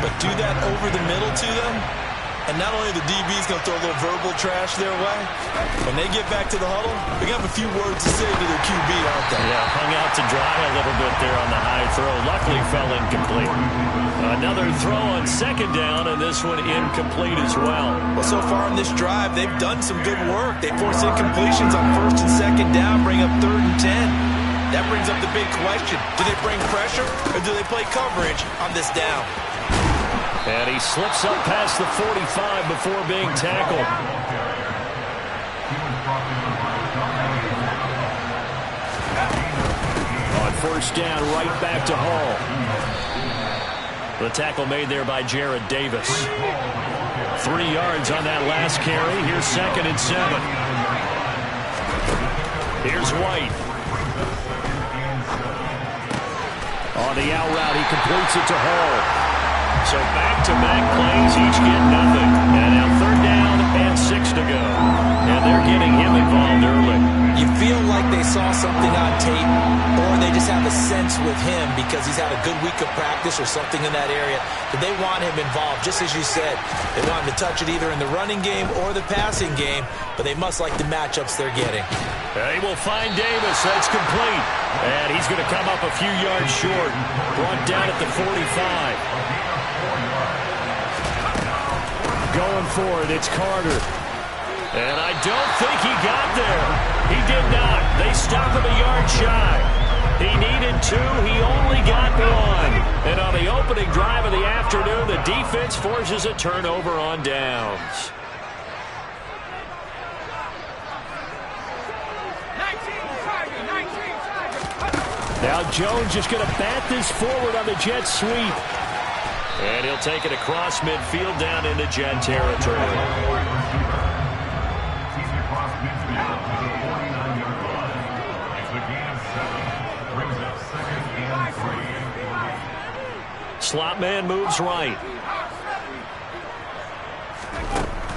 but do that over the middle to them, And not only the DB's going to throw a little verbal trash their way, when they get back to the huddle, they're going to have a few words to say to their QB, aren't they? Yeah, hung out to dry a little bit there on the high throw. Luckily fell incomplete. Another throw on second down, and this one incomplete as well. Well, so far in this drive, they've done some good work. They force incompletions on first and second down, bring up 3rd and 10. That brings up the big question. Do they bring pressure, or do they play coverage on this down? And he slips up past the 45 before being tackled. On first down, right back to Hall. The tackle made there by Jared Davis. 3 yards on that last carry. Here's 2nd and 7. Here's White. On the out route, he completes it to Hall. So back-to-back plays, each get nothing. And now 3rd down and 6 to go. And they're getting him involved early. You feel like they saw something on tape, or they just have a sense with him because he's had a good week of practice or something in that area that they want him involved. Just as you said, they want him to touch it either in the running game or the passing game, but they must like the matchups they're getting. They will find Davis. That's complete. And he's going to come up a few yards short. Brought down at the 45. Going for it, it's Carter. And I don't think he got there. He did not. They stop him a yard shy. He needed 2. He only got 1. And on the opening drive of the afternoon, the defense forces a turnover on downs. Now Jones just going to bat this forward on the jet sweep. And he'll take it across midfield down into Jet territory. Slot man moves right.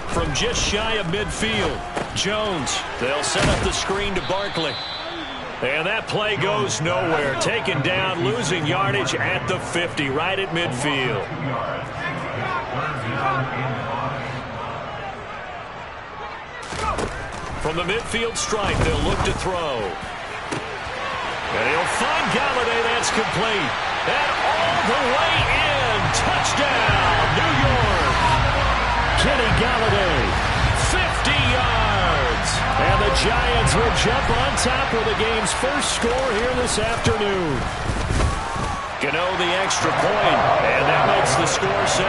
From just shy of midfield, Jones. They'll set up the screen to Barkley. And that play goes nowhere. Taken down, losing yardage at the 50, right at midfield. From the midfield stripe, they'll look to throw. And he'll find Galladay. That's complete. And all the way in. Touchdown, New York. Kenny Galladay, 50 yards. And the Giants will jump on top with the game's first score here this afternoon. Gano the extra point, and that makes the score 7-0.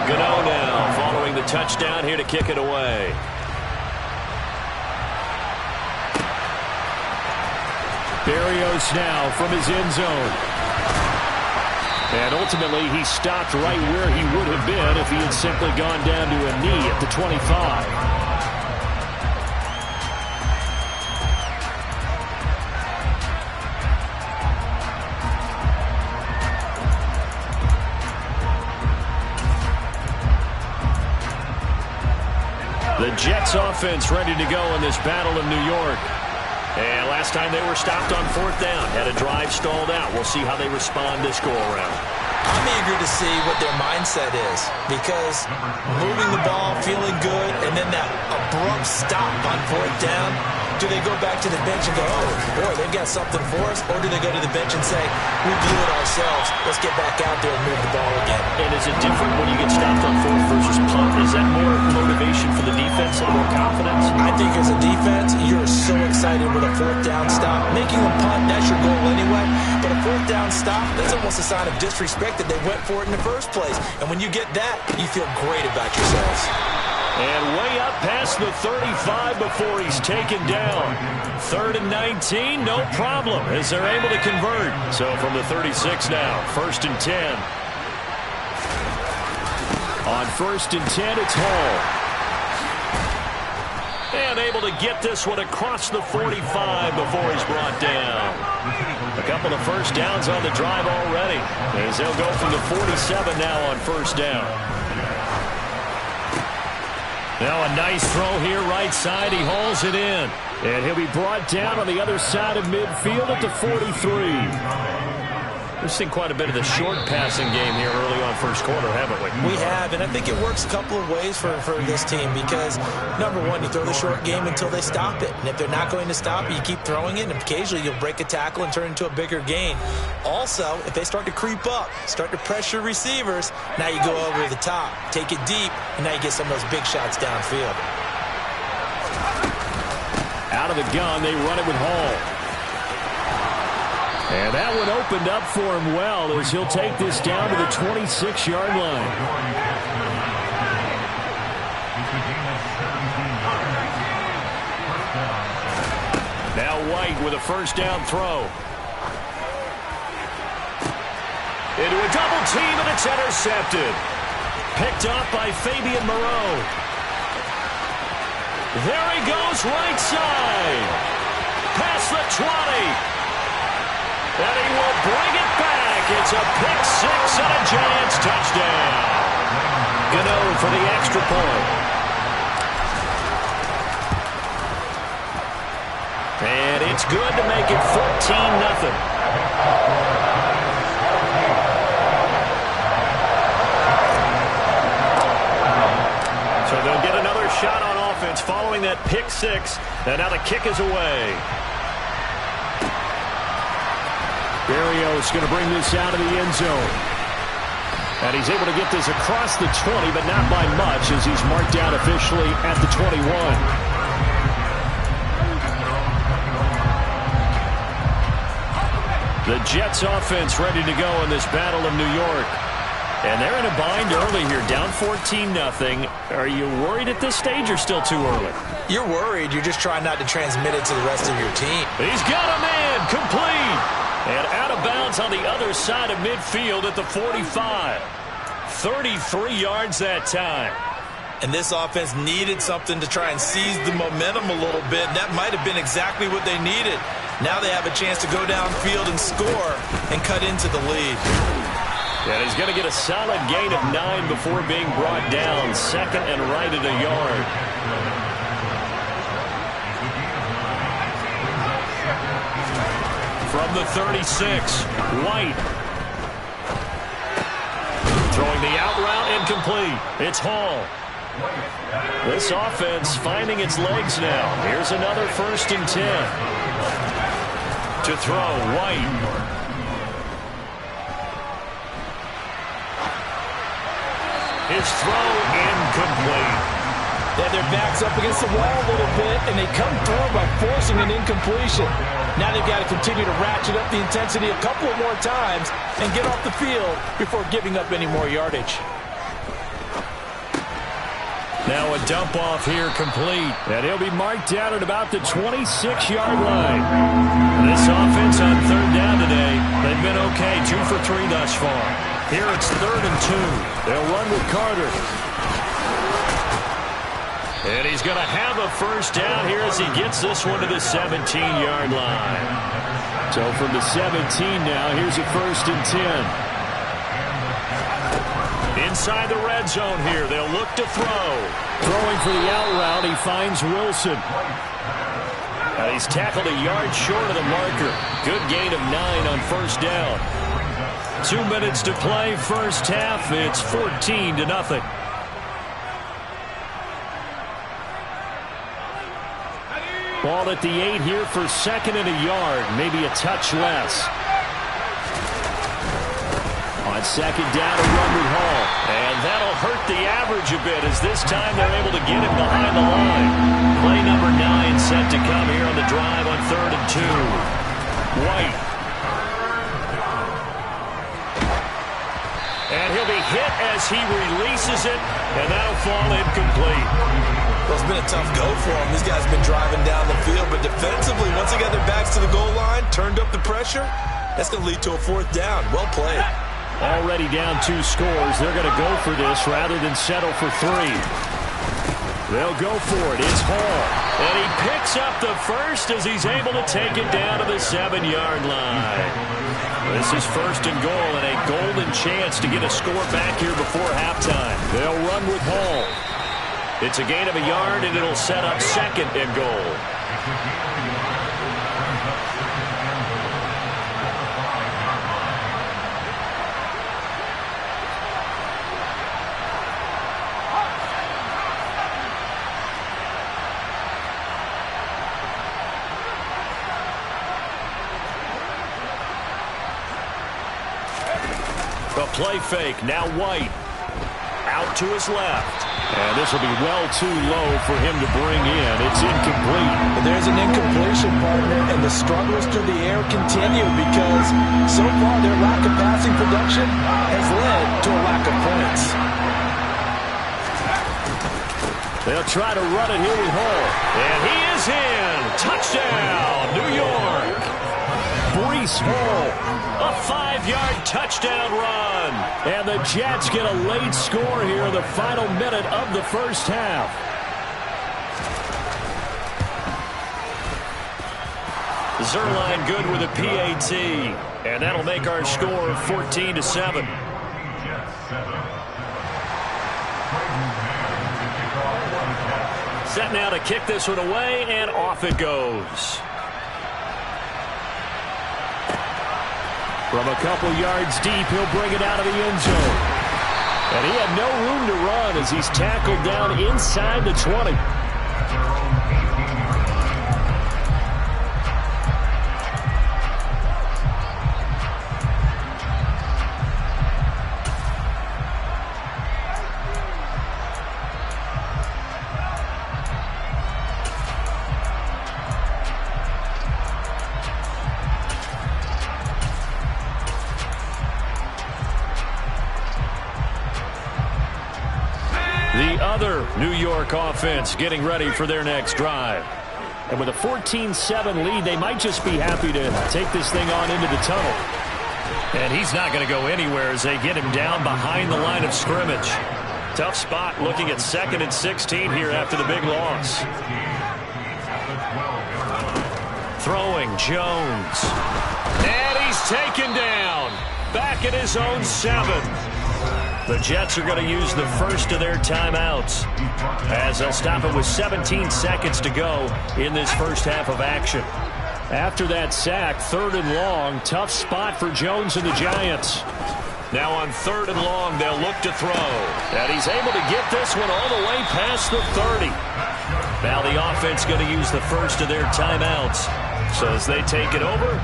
Gano now following the touchdown here to kick it away. Berrios now from his end zone. And ultimately, he stopped right where he would have been if he had simply gone down to a knee at the 25. The Jets offense ready to go in this battle in New York. And last time they were stopped on 4th down, had a drive stalled out. We'll see how they respond this go-around. I'm eager to see what their mindset is because moving the ball, feeling good, and then that abrupt stop on 4th down, do they go back to the bench and go, oh, boy, they've got something for us, or do they go to the bench and say, we blew it ourselves, let's get back out there and move the ball again? And is it different when you get stopped on 4th versus punt? Is that more motivation for the defense and more confidence? I think as a defense, you're so excited with a 4th down stop. Making a punt, that's your goal anyway. But a 4th down stop, that's almost a sign of disrespect that they went for it in the first place. And when you get that, you feel great about yourselves. And way up past the 35 before he's taken down. 3rd and 19, no problem, as they're able to convert. So from the 36 now, 1st and 10. On 1st and 10, it's Hall. And able to get this one across the 45 before he's brought down. A couple of first downs on the drive already, as they'll go from the 47 now on 1st down. Now a nice throw here right side. He hauls it in. And he'll be brought down on the other side of midfield at the 43. We've seen quite a bit of the short passing game here early on first quarter, haven't we? We have, and I think it works a couple of ways for this team because, number one, you throw the short game until they stop it. And if they're not going to stop it, you keep throwing it, and occasionally you'll break a tackle and turn it into a bigger gain. Also, if they start to creep up, start to pressure receivers, now you go over the top, take it deep, and now you get some of those big shots downfield. Out of the gun, they run it with Hall. And that one opened up for him well as he'll take this down to the 26-yard line. Now White with a first down throw. Into a double team, and it's intercepted. Picked up by Fabian Moreau. There he goes, right side. Past the 20. And he will bring it back. It's a pick six and a Giants touchdown. Gano for the extra point. And it's good to make it 14-0. So they'll get another shot on offense following that pick six. And now the kick is away. Berrios going to bring this out of the end zone. And he's able to get this across the 20, but not by much as he's marked down officially at the 21. The Jets offense ready to go in this Battle of New York. And they're in a bind early here, down 14-0. Are you worried at this stage or still too early? You're worried. You're just trying not to transmit it to the rest of your team. He's got a man complete. And out of bounds on the other side of midfield at the 45. 33 yards that time. And this offense needed something to try and seize the momentum a little bit. That might have been exactly what they needed. Now they have a chance to go downfield and score and cut into the lead. And he's going to get a solid gain of 9 before being brought down. Second and right at a yard. From the 36, White. Throwing the out route incomplete. It's Hall. This offense finding its legs now. Here's another 1st and 10. To throw, White. His throw incomplete. They have their backs up against the wall a little bit, and they come through by forcing an incompletion. Now they've got to continue to ratchet up the intensity a couple of more times and get off the field before giving up any more yardage. Now a dump off here complete. And he'll be marked down at about the 26-yard line. This offense on 3rd down today, they've been okay, 2 for 3 thus far. Here it's 3rd and 2. They'll run with Carter. And he's going to have a first down here as he gets this one to the 17-yard line. So from the 17 now, here's a 1st and 10. Inside the red zone here, they'll look to throw. Throwing for the out route, he finds Wilson. Now he's tackled a yard short of the marker. Good gain of 9 on 1st down. 2 minutes to play, first half. It's 14-0. Ball at the 8 here for 2nd and a yard, maybe a touch less. On 2nd down, a run with Hall. And that'll hurt the average a bit as this time they're able to get him behind the line. Play number 9 set to come here on the drive on 3rd and 2. White. And he'll be hit as he releases it, and that'll fall incomplete. Well, it's been a tough go for him. These guys have been driving down the field, but defensively, once they got their backs to the goal line, turned up the pressure, that's going to lead to a 4th down. Well played. Already down 2 scores. They're going to go for this rather than settle for 3. They'll go for it. It's Hall. And he picks up the first as he's able to take it down to the 7-yard line. This is 1st and goal and a golden chance to get a score back here before halftime. They'll run with Hall. It's a gain of a yard, and it'll set up second and goal. The play fake, now White. Out to his left. And this will be well too low for him to bring in. It's incomplete. But there's an incompletion, partner, and the struggles through the air continue because so far their lack of passing production has led to a lack of points. They'll try to run it here with Hall. And he is in. Touchdown, New York. Breece Hall. A 5-yard touchdown run. And the Jets get a late score here in the final minute of the first half. Zerline good with a PAT. And that'll make our score 14-7. Set now to kick this one away, and off it goes. From a couple yards deep, he'll bring it out of the end zone. And he had no room to run as he's tackled down inside the 20. The other New York offense getting ready for their next drive. And with a 14-7 lead, they might just be happy to take this thing on into the tunnel. And he's not going to go anywhere as they get him down behind the line of scrimmage. Tough spot looking at 2nd and 16 here after the big loss. Throwing Jones. And he's taken down. Back at his own 7. The Jets are going to use the first of their timeouts as they'll stop it with 17 seconds to go in this first half of action. After that sack, 3rd and long, tough spot for Jones and the Giants. Now on 3rd and long, they'll look to throw. And he's able to get this one all the way past the 30. Now the offense going to use the first of their timeouts. So as they take it over,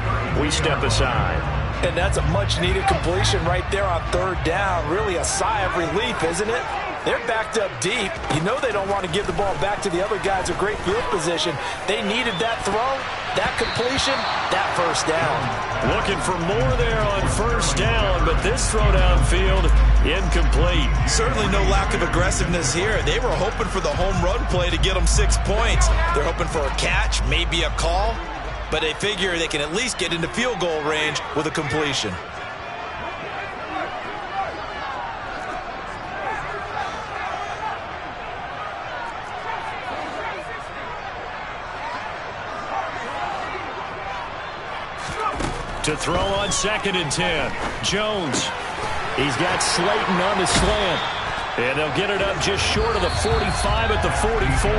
we step aside. And that's a much-needed completion right there on 3rd down. Really a sigh of relief, isn't it? They're backed up deep. You know they don't want to give the ball back to the other guys in great field position. They needed that throw, that completion, that first down. Looking for more there on 1st down, but this throw downfield, incomplete. Certainly no lack of aggressiveness here. They were hoping for the home run play to get them 6 points. They're hoping for a catch, maybe a call, but they figure they can at least get into field goal range with a completion. To throw on 2nd and 10. Jones. He's got Slayton on the slant. And they'll get it up just short of the 45 at the 44.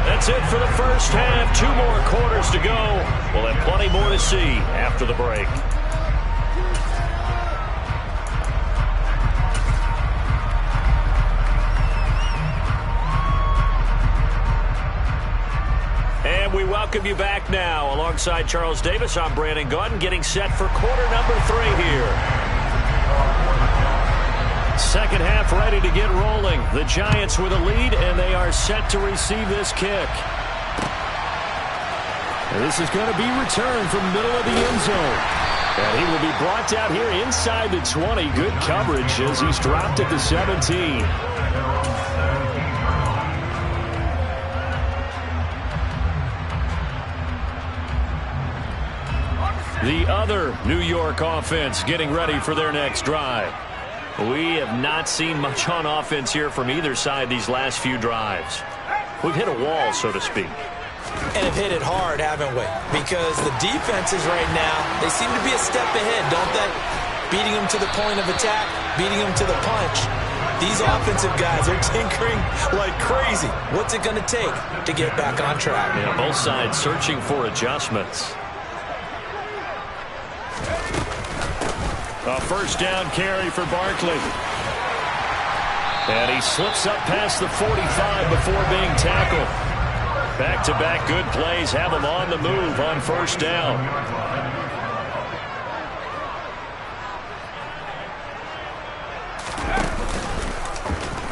That's it for the first half. 2 more quarters to go. We'll have plenty more to see after the break. And we welcome you back now. Alongside Charles Davis, I'm Brandon Gaudin, getting set for quarter number 3 here. Second half ready to get rolling. The Giants with a lead, and they are set to receive this kick. And this is going to be returned from middle of the end zone. And he will be brought down here inside the 20. Good coverage as he's dropped at the 17. The other New York offense getting ready for their next drive. We have not seen much on offense here from either side these last few drives. We've hit a wall, so to speak. And have hit it hard, haven't we? Because the defenses right now, they seem to be a step ahead, don't they? Beating them to the point of attack, beating them to the punch. These offensive guys are tinkering like crazy. What's it going to take to get back on track? Yeah, both sides searching for adjustments. A first down carry for Barkley. And he slips up past the 45 before being tackled. Back-to-back good plays have him on the move on first down.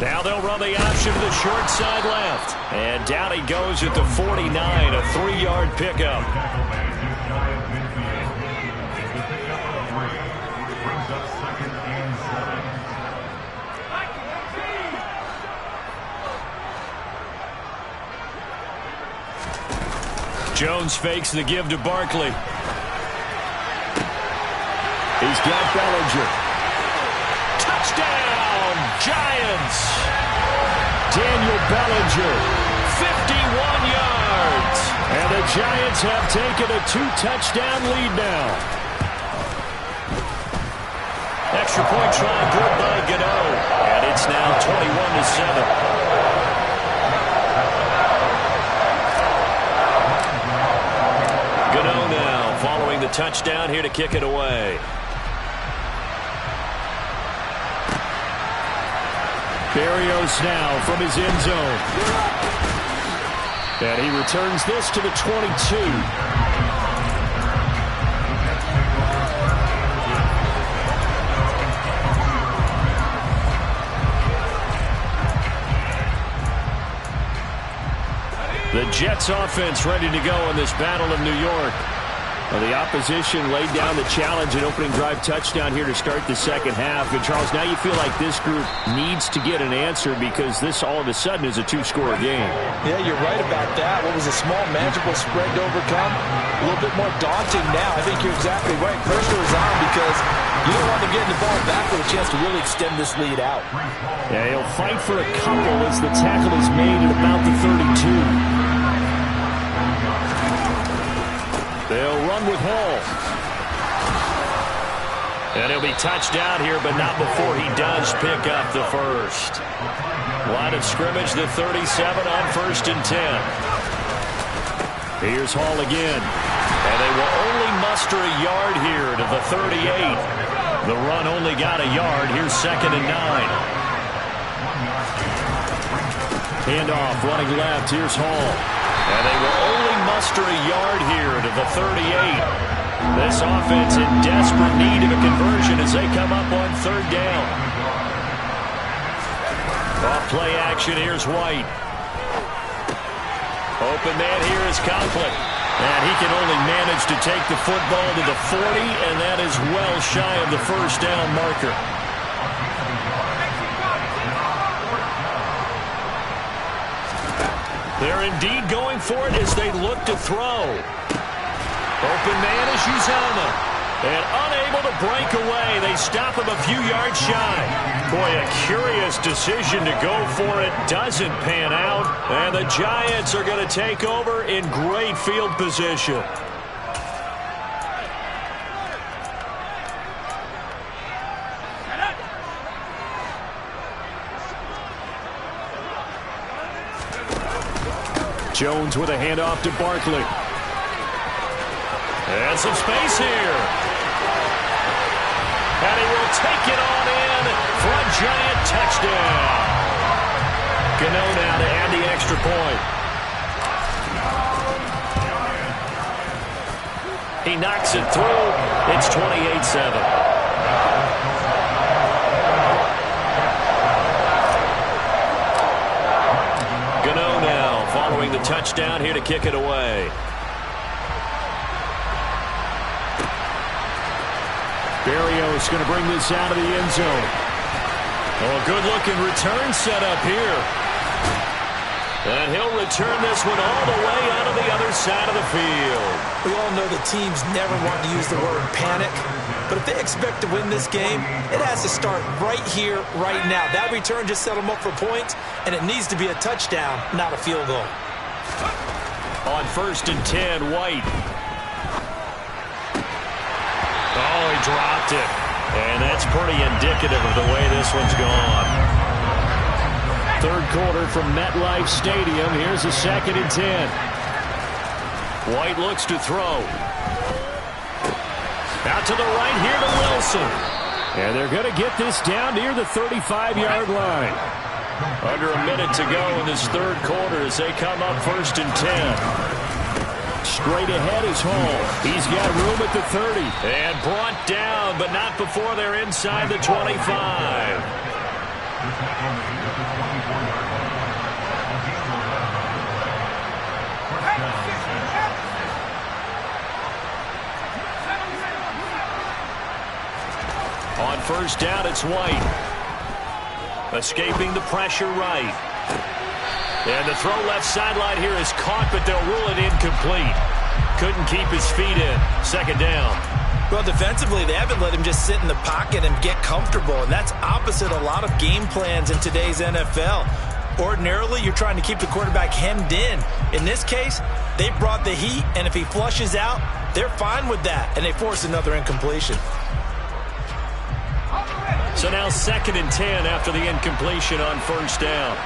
Now they'll run the option to the short side left. And down he goes at the 49, a 3-yard pickup. Jones fakes the give to Barkley. He's got Bellinger. Touchdown, Giants! Daniel Bellinger, 51 yards. And the Giants have taken a 2-touchdown lead now. Extra point try good by Gano. And it's now 21-7. Gano now following the touchdown here to kick it away. Berrios now from his end zone. And he returns this to the 22. The Jets offense ready to go in this battle of New York. Well, the opposition laid down the challenge, an opening drive touchdown here to start the second half. And Charles, now you feel like this group needs to get an answer because this all of a sudden is a 2-score game. Yeah, you're right about that. What was a small, manageable spread to overcome, a little bit more daunting now. I think you're exactly right. Pressure is on because you don't want them getting the ball back with a chance to really extend this lead out. Yeah, he'll fight for a couple as the tackle is made at about the 32. They'll run with Hall. And he'll be touched down here, but not before he does pick up the first. Line of scrimmage, the 37 on 1st and 10. Here's Hall again. And they will only muster a yard here to the 38. The run only got a yard. Here's 2nd and 9. Handoff, running left. Here's Hall. And they will only muster a yard here to the 38. This offense in desperate need of a conversion as they come up on 3rd down. Off play action, here's White. Open man here is Conklin. And he can only manage to take the football to the 40, and that is well shy of the first down marker. They're indeed going for it as they look to throw. Open man is Uzama. And unable to break away. They stop him a few yards shy. Boy, a curious decision to go for it. Doesn't pan out. And the Giants are going to take over in great field position. Jones with a handoff to Barkley. And some space here. And he will take it on in for a Giant touchdown. Gano now to add the extra point. He knocks it through. It's 28-7. Following the touchdown here to kick it away. Berrios going to bring this out of the end zone. Oh, a good-looking return set up here. And he'll return this one all the way out of the other side of the field. We all know the teams never want to use the word panic. But if they expect to win this game, it has to start right here, right now. That return just set them up for points, and it needs to be a touchdown, not a field goal. On 1st and 10, White. Oh, he dropped it. And that's pretty indicative of the way this one's gone. third quarter from MetLife Stadium. Here's a 2nd and 10. White looks to throw. Out to the right here to Wilson. And they're going to get this down near the 35-yard line. Under a minute to go in this third quarter as they come up 1st and 10. Straight ahead is Hall. He's got room at the 30. And brought down, but not before they're inside the 25. On 1st down, it's White. Escaping the pressure right. And the throw left sideline here is caught, but they'll rule it incomplete. Couldn't keep his feet in. 2nd down. Well, defensively, they haven't let him just sit in the pocket and get comfortable, and that's opposite a lot of game plans in today's NFL. Ordinarily, you're trying to keep the quarterback hemmed in. In this case, they brought the heat, and if he flushes out, they're fine with that, and they force another incompletion. So now 2nd and 10 after the incompletion on 1st down.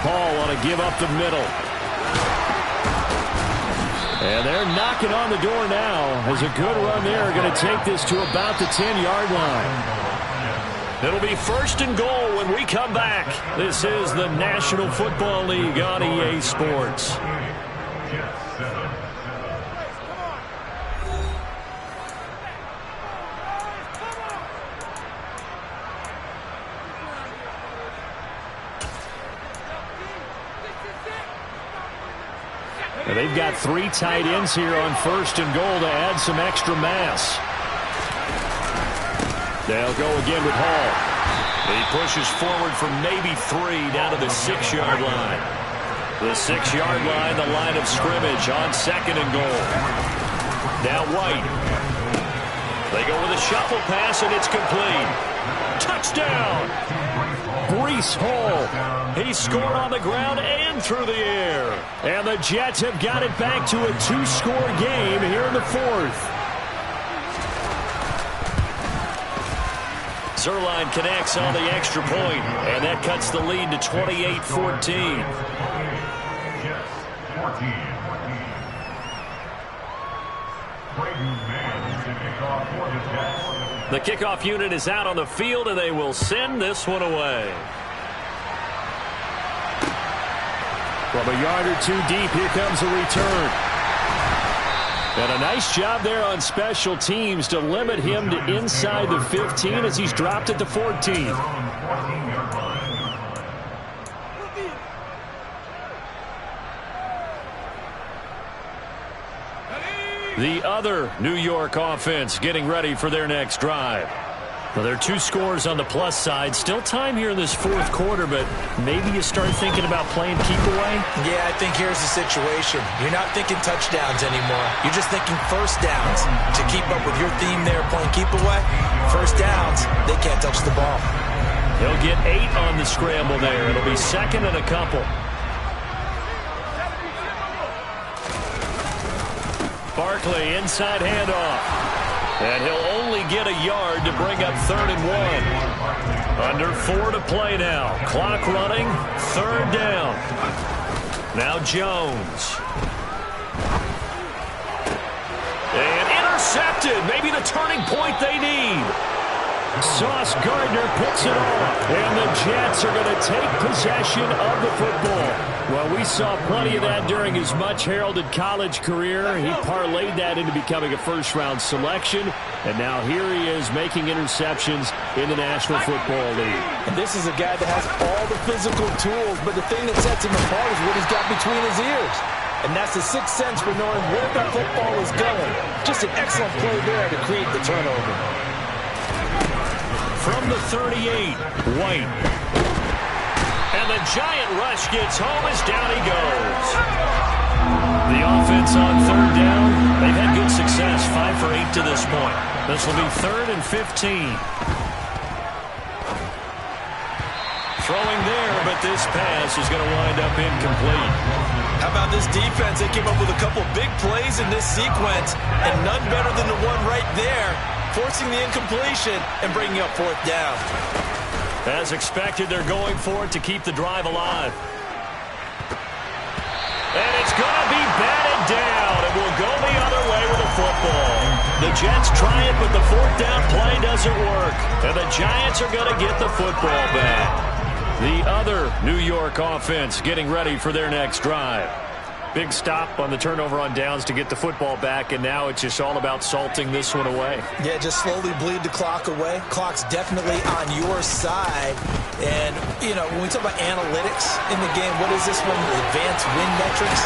Paul want to give up the middle. And they're knocking on the door now. As a good run there, going to take this to about the 10-yard line. It'll be 1st and goal when we come back. This is the National Football League on EA Sports. They've got 3 tight ends here on 1st and goal to add some extra mass. They'll go again with Hall. He pushes forward for maybe 3 down to the 6-yard line. The 6-yard line, the line of scrimmage on 2nd and goal. Now White. They go with a shuffle pass, and it's complete. Touchdown! Breece Hall. He scored on the ground and through the air. And the Jets have got it back to a 2-score game here in the 4th. Zerline connects on the extra point, and that cuts the lead to 28-14. The kickoff unit is out on the field, and they will send this one away. From a yard or 2 deep, here comes a return. And a nice job there on special teams to limit him to inside the 15 as he's dropped at the 14. The other New York offense getting ready for their next drive. Well, there are 2 scores on the plus side. Still time here in this 4th quarter, but maybe you start thinking about playing keep away? Yeah, I think here's the situation. You're not thinking touchdowns anymore. You're just thinking 1st downs. To keep up with your theme there, playing keep away, 1st downs, they can't touch the ball. He'll get 8 on the scramble there. It'll be 2nd and a couple. Barkley, inside handoff. And he'll only get a yard to bring up 3rd and 1. Under 4 to play now. Clock running, 3rd down. Now Jones. And intercepted. Maybe the turning point they need. Sauce Gardner picks it off. And the Jets are going to take possession of the football. Well, we saw plenty of that during his much-heralded college career. He parlayed that into becoming a first-round selection. And now here he is making interceptions in the National Football League. And this is a guy that has all the physical tools, but the thing that sets him apart is what he's got between his ears. And that's the sixth sense for knowing where the football is going. Just an excellent play there to create the turnover. From the 38, White. And the giant rush gets home as down he goes. The offense on 3rd down, they've had good success, 5 for 8 to this point. This will be 3rd and 15. Throwing there, but this pass is going to wind up incomplete. How about this defense? They came up with a couple big plays in this sequence, and none better than the one right there forcing the incompletion and bringing up fourth down. As expected, they're going for it to keep the drive alive. And it's going to be batted down. It will go the other way with the football. The Jets try it, but the fourth down play doesn't work. And the Giants are going to get the football back. The other New York offense getting ready for their next drive. Big stop on the turnover on downs to get the football back, and now it's just all about salting this one away. Yeah, just slowly bleed the clock away. Clock's definitely on your side. And, you know, when we talk about analytics in the game, what is this one? The advanced win metrics?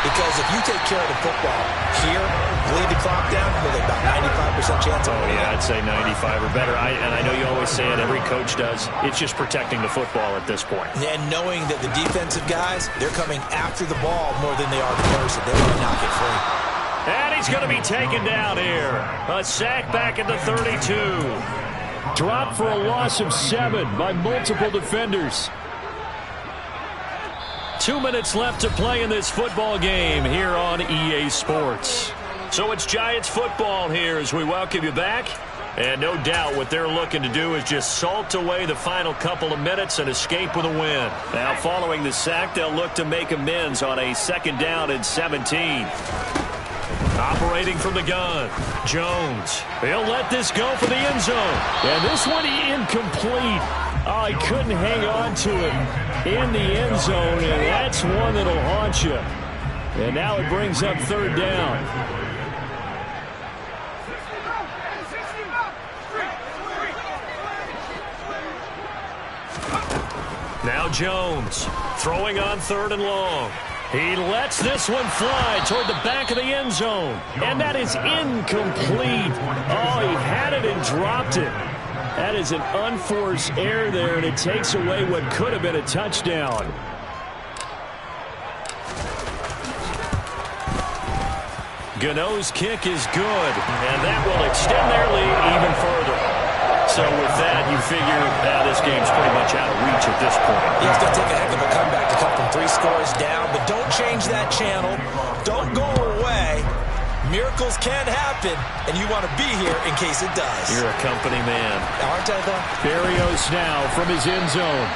Because if you take care of the football here, bleed the clock down, with about 95% chance of winning. Yeah, I'd say 95 or better. And I know you always say it, every coach does. It's just protecting the football at this point. And knowing that the defensive guys, they're coming after the ball more than they are the person. They want to knock it free. And he's going to be taken down here. A sack back at the 32. Dropped for a loss of 7 by multiple defenders. 2 minutes left to play in this football game here on EA Sports. So it's Giants football here as we welcome you back. And no doubt what they're looking to do is just salt away the final couple of minutes and escape with a win. Now following the sack, they'll look to make amends on a 2nd down and 17. Operating from the gun, Jones. He'll let this go for the end zone. And this one incomplete. Oh, he couldn't hang on to it in the end zone, and that's one that'll haunt you. And now it brings up 3rd down. Now Jones throwing on 3rd and long. He lets this one fly toward the back of the end zone. And that is incomplete. Oh, he had it and dropped it. That is an unforced error there, and it takes away what could have been a touchdown. Gano's kick is good, and that will extend their lead even further. So with that, you figure this game's pretty much out of reach at this point. Yeah, it's going to take a heck of a comeback to come from 3 scores down, but don't change that channel. Don't go away. Miracles can happen, and you want to be here in case it does. You're a company man. Aren't I, though? Berrios now from his end zone.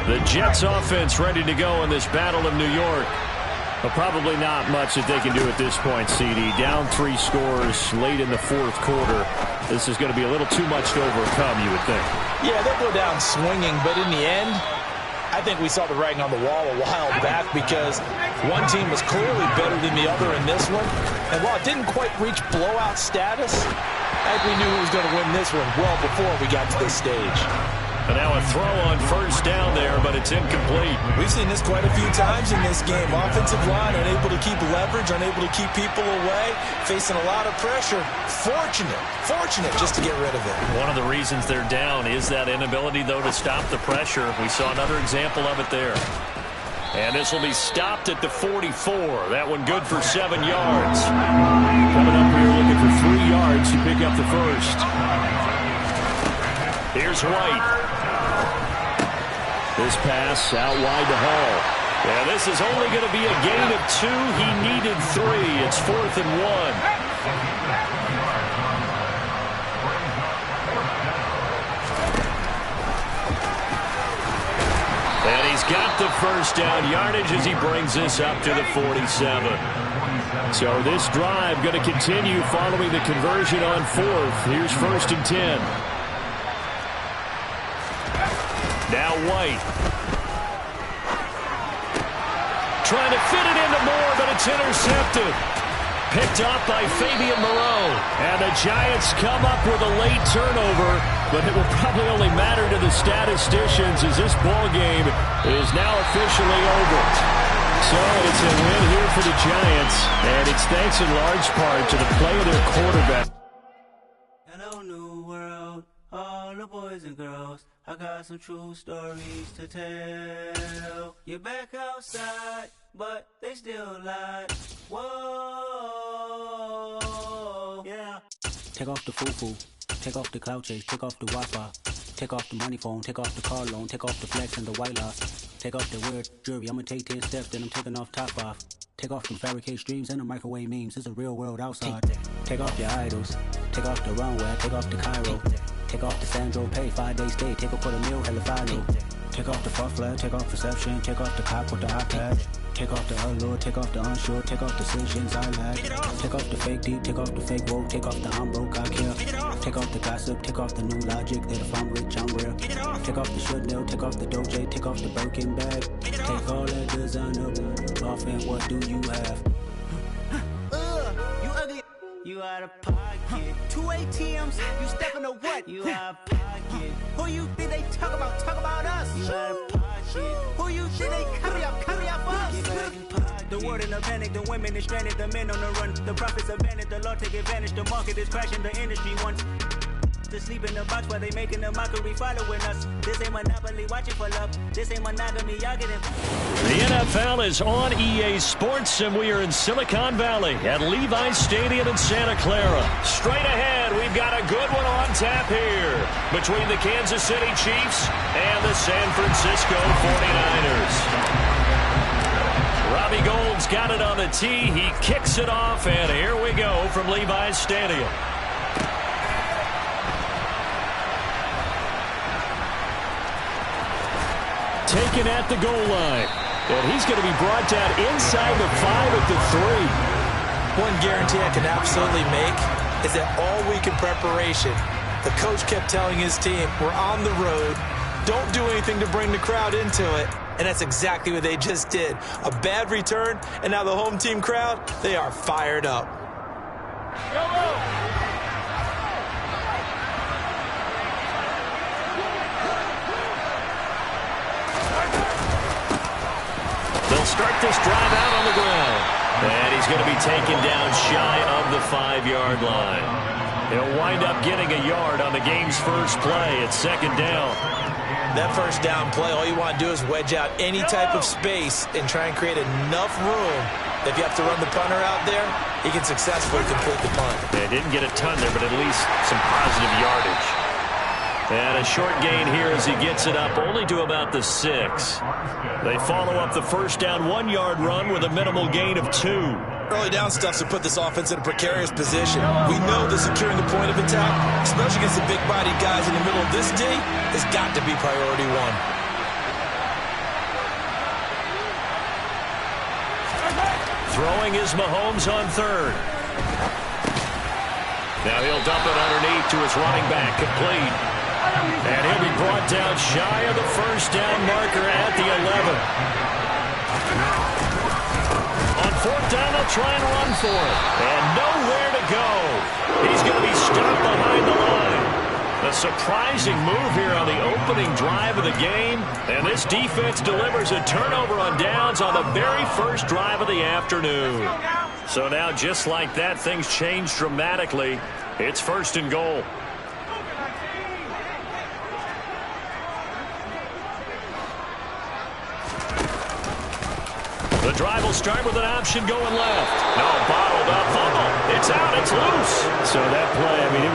The Jets offense ready to go in this Battle of New York. But probably not much that they can do at this point, CD. Down 3 scores late in the 4th quarter. This is going to be a little too much to overcome, you would think. Yeah, they'll go down swinging, but in the end, I think we saw the writing on the wall a while back because one team was clearly better than the other in this one. And while it didn't quite reach blowout status, I think we knew who was going to win this one well before we got to this stage. And now a throw on 1st down there, but it's incomplete. We've seen this quite a few times in this game. Offensive line unable to keep leverage, unable to keep people away, facing a lot of pressure. Fortunate just to get rid of it. One of the reasons they're down is that inability, though, to stop the pressure. We saw another example of it there. And this will be stopped at the 44. That one good for 7 yards. Coming up here looking for 3 yards to pick up the 1st. Here's White. This pass out wide to Hall. And this is only going to be a gain of 2. He needed 3. It's 4th and 1. And he's got the 1st down yardage as he brings this up to the 47. So this drive going to continue following the conversion on 4th. Here's 1st and 10. Now White. Trying to fit it into Moore, but it's intercepted. Picked up by Fabian Moreau. And the Giants come up with a late turnover, but it will probably only matter to the statisticians as this ball game is now officially over. So it's a win here for the Giants, and it's thanks in large part to the play of their quarterback. Hello, new world, all the boys and girls. I got some true stories to tell. You're back outside, but they still lie. Whoa, yeah. Take off the foo-foo, take off the cloud chase, take off the Wi-Fi, take off the money phone, take off the car loan, take off the flex and the white loss. Take off the weird jewelry. I'ma take 10 steps, then I'm taking off top off. Take off them fabricated streams and the microwave memes. It's a real world outside. Take off your idols. Take off the runway. Take off the Cairo. Take off the Sandro Pay. 5-day stay. Take a quarter meal. Hella follow. Take off the fuck flag. Take off perception. Take off the cop with the iPad. Take off the allure. Take off the unsure. Take off decisions I lack. Take off the fake deep. Take off the fake woke. Take off the I'm broke. I care. Take off the gossip. Take off the new logic that if I'm rich, I'm rare. Take off the should know. Take off the Doje. Take off the Birkin bag. Take all that designer off and what do you have? You ugly. You out of pocket. 2 ATMs. You stepping to what? You out of pocket. Who you think they talk about? Talk about us. You out of pocket. Who you think they copy up? Copy up us. The world in a panic. The women is stranded. The men on the run. The profits abandoned. The law take advantage. The market is crashing. The industry wants to sleep in the box while they making a mockery following us. This ain't Monopoly, watching for love. This ain't monogamy, y'all getting. The NFL is on EA Sports, and we are in Silicon Valley at Levi's Stadium in Santa Clara. Straight ahead, we've got a good one on tap here between the Kansas City Chiefs and the San Francisco 49ers. Robbie Gould's got it on the tee. He kicks it off, and here we go from Levi's Stadium. Taken at the goal line. And he's going to be brought down inside the 5 at the 3. One guarantee I can absolutely make is that all week in preparation, the coach kept telling his team, we're on the road, don't do anything to bring the crowd into it. And that's exactly what they just did. A bad return, and now the home team crowd, they are fired up. Start this drive out on the ground. And he's going to be taken down shy of the 5-yard line. He'll wind up getting a yard on the game's first play. It's second down. That first down play, all you want to do is wedge out any type of space and try and create enough room that if you have to run the punter out there, he can successfully complete the punt. They didn't get a ton there, but at least some positive yardage. And a short gain here as he gets it up only to about the 6. They follow up the first down 1-yard run with a minimal gain of 2. Early down stuff's to put this offense in a precarious position. We know that securing the point of attack, especially against the big-bodied guys in the middle of this D, has got to be priority 1. Throwing is Mahomes on third. Now he'll dump it underneath to his running back, complete. And he'll be brought down shy of the first down marker at the 11. On fourth down, they'll try and run for it. And nowhere to go. He's going to be stopped behind the line. A surprising move here on the opening drive of the game. And this defense delivers a turnover on downs on the very first drive of the afternoon. So now, just like that, things change dramatically. It's first and goal. The drive will start with an option going left. No, bottled up fumble. It's out. It's loose. So that play, I mean,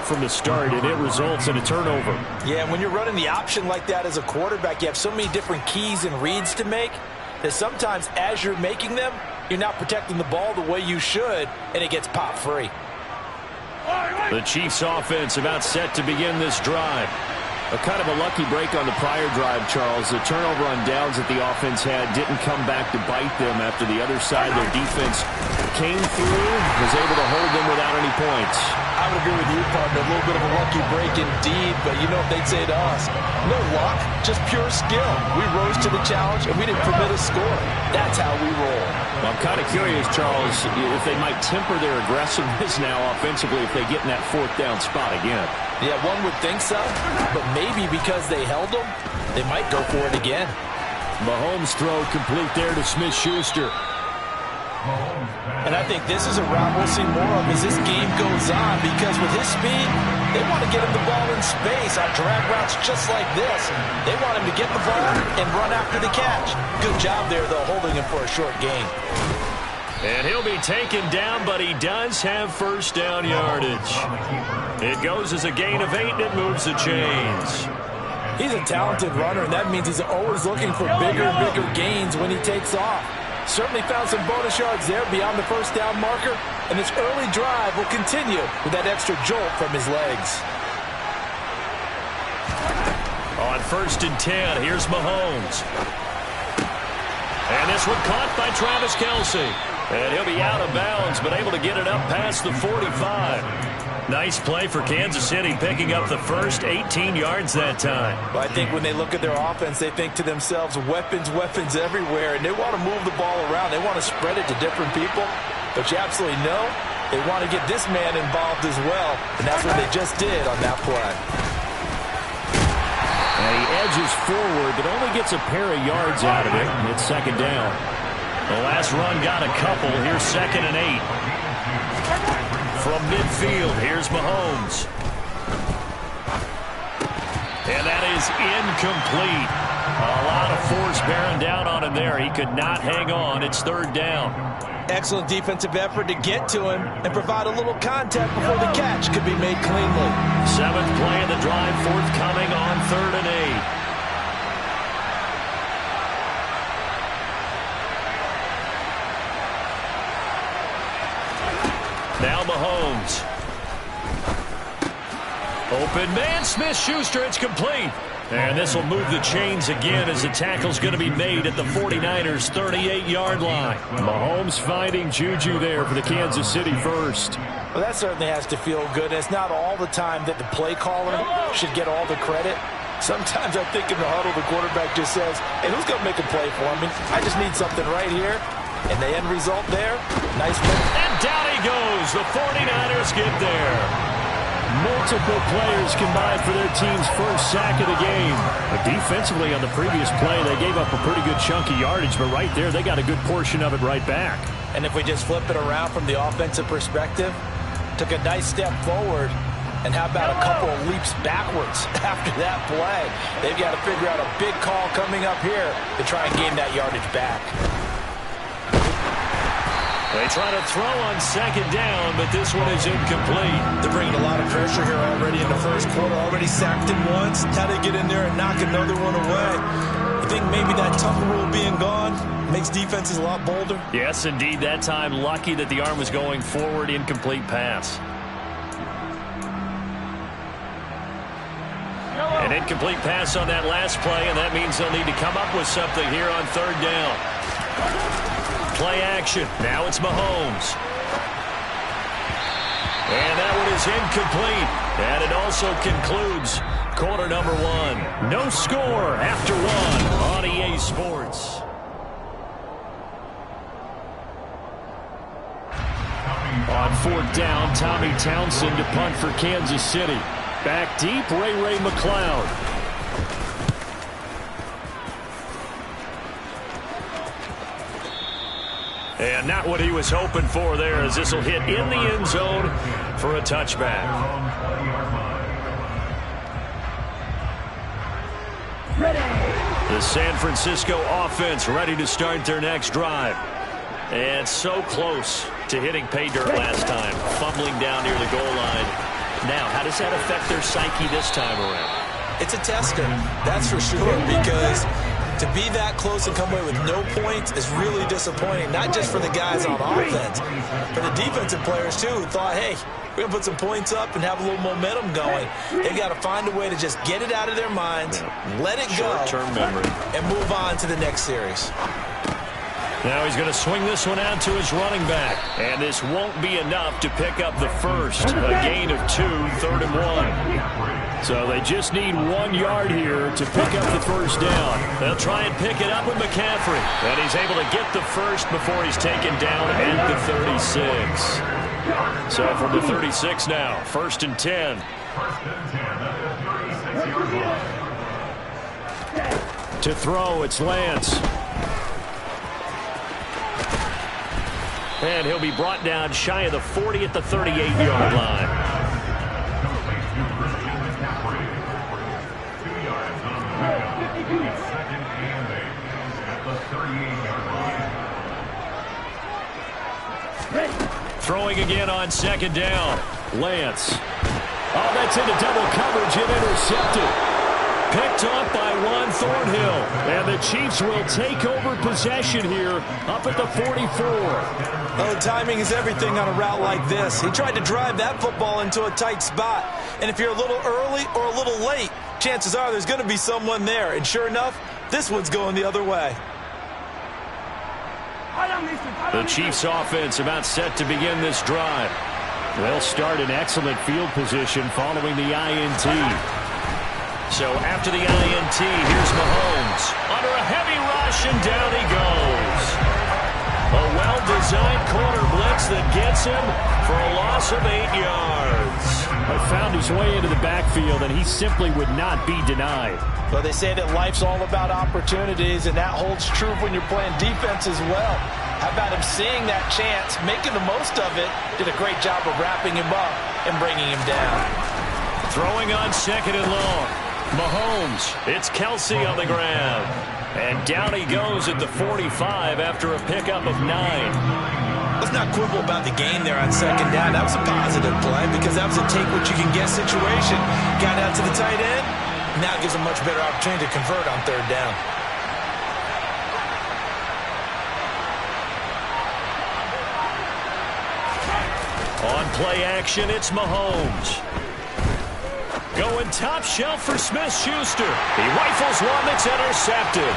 from the start, and it results in a turnover. Yeah, when you're running the option like that as a quarterback, you have so many different keys and reads to make that sometimes as you're making them, you're not protecting the ball the way you should, and it gets popped free. The Chiefs offense about set to begin this drive. A kind of a lucky break on the prior drive, Charles. The turnover on downs that the offense had didn't come back to bite them after the other side. Their defense came through, was able to hold them without any points. I would agree with you, partner. A little bit of a lucky break indeed, but you know what they'd say to us? No luck, just pure skill. We rose to the challenge, and we didn't permit a score. That's how we roll. Well, I'm kind of curious, Charles, if they might temper their aggressiveness now offensively if they get in that fourth down spot again. Yeah, one would think so, but maybe because they held them, they might go for it again. Mahomes' throw complete there to Smith-Schuster. And I think this is a route we'll see more of as this game goes on, because with his speed, they want to get him the ball in space on drag routes just like this. They want him to get the ball and run after the catch. Good job there, though, holding him for a short gain. And he'll be taken down, but he does have first down yardage. It goes as a gain of 8, and it moves the chains. He's a talented runner, and that means he's always looking for bigger and bigger gains when he takes off. Certainly found some bonus yards there beyond the first down marker, and this early drive will continue with that extra jolt from his legs. On 1st and 10, here's Mahomes. And this one caught by Travis Kelce. And he'll be out of bounds, but able to get it up past the 45. Nice play for Kansas City, picking up the first 18 yards that time. Well, I think when they look at their offense, they think to themselves, weapons, weapons everywhere, and they want to move the ball around. They want to spread it to different people, but you absolutely know they want to get this man involved as well, and that's what they just did on that play. And he edges forward, but only gets a pair of yards out of it, and it's 2nd down. The last run got a couple. Here's 2nd and 8. From midfield, here's Mahomes. And that is incomplete. A lot of force bearing down on him there. He could not hang on. It's 3rd down. Excellent defensive effort to get to him and provide a little contact before the catch could be made cleanly. 7th play of the drive forthcoming on 3rd and 8. Now Mahomes. Open man, Smith-Schuster, it's complete. And this will move the chains again as the tackle's going to be made at the 49ers' 38-yard line. Mahomes finding Juju there for the Kansas City first. Well, that certainly has to feel good. It's not all the time that the play caller should get all the credit. Sometimes I think in the huddle, the quarterback just says, hey, who's going to make a play for me? I just need something right here. And the end result there, nice play. And down he goes. The 49ers get there. Multiple players combined for their team's first sack of the game. But defensively on the previous play, they gave up a pretty good chunk of yardage, but right there, they got a good portion of it right back. And if we just flip it around from the offensive perspective, took a nice step forward, and how about a couple of leaps backwards after that play? They've got to figure out a big call coming up here to try and gain that yardage back. They try to throw on 2nd down, but this one is incomplete. They're bringing a lot of pressure here already in the first quarter. Already sacked him once. How to get in there and knock another one away. You think maybe that tougher rule being gone makes defenses a lot bolder? Yes, indeed. That time, lucky that the arm was going forward. Incomplete pass. An incomplete pass on that last play, and that means they'll need to come up with something here on 3rd down. Play action. Now it's Mahomes. And that one is incomplete. And it also concludes quarter number 1. No score after 1 on EA Sports. On 4th down, Tommy Townsend to punt for Kansas City. Back deep, Ray McLeod. And not what he was hoping for there, as this will hit in the end zone for a touchback. The San Francisco offense ready to start their next drive. And so close to hitting pay dirt last time, fumbling down near the goal line. Now, how does that affect their psyche this time around? It's a tester, that's for sure, because to be that close and come away with no points is really disappointing, not just for the guys on offense, for the defensive players, too, who thought, hey, we're going to put some points up and have a little momentum going. They've got to find a way to just get it out of their minds, let it go, short-term memory, and move on to the next series. Now he's going to swing this one out to his running back. And this won't be enough to pick up the first. A gain of 2, 3rd and 1. So they just need 1 yard here to pick up the first down. They'll try and pick it up with McCaffrey. And he's able to get the first before he's taken down at the 36. So from the 36 now, 1st and 10. To throw, it's Lance. And he'll be brought down shy of the 40 at the 38-yard line. Second and 8 at the 38-yard line. Throwing again on second down. Lance. Oh, that's into double coverage and intercepted. Picked off by Juan Thornhill. And the Chiefs will take over possession here up at the 44. Well, timing is everything on a route like this. He tried to drive that football into a tight spot. And if you're a little early or a little late, chances are there's going to be someone there. And sure enough, this one's going the other way. The Chiefs offense about set to begin this drive. They'll start in excellent field position following the INT. So after the INT, here's Mahomes. Under a heavy rush, and down he goes. A well-designed corner blitz that gets him for a loss of 8 yards. Found his way into the backfield, and he simply would not be denied. Well, they say that life's all about opportunities, and that holds true when you're playing defense as well. How about him seeing that chance, making the most of it, did a great job of wrapping him up and bringing him down. Throwing on second and long. Mahomes, it's Kelsey on the ground. And down he goes at the 45 after a pickup of 9. Let's not quibble about the game there on second down. That was a positive play because that was a take-what-you-can-get situation. Got out to the tight end. Now it gives a much better opportunity to convert on third down. On play action, it's Mahomes. Going top shelf for Smith-Schuster. He rifles one that's intercepted.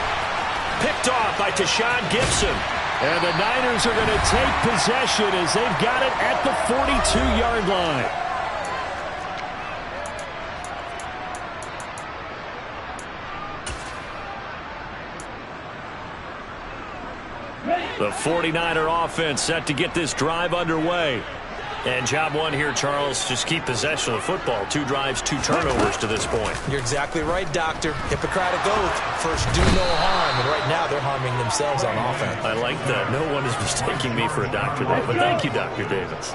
Picked off by Tashawn Gibson. And the Niners are going to take possession as they've got it at the 42-yard line. The 49er offense set to get this drive underway. And job one here, Charles, just keep possession of the football. 2 drives, 2 turnovers to this point. You're exactly right, Doctor. Hippocratic oath. First, do no harm. And right now, they're harming themselves on offense. I like that. No one is mistaking me for a doctor there. But thank you, Dr. Davis.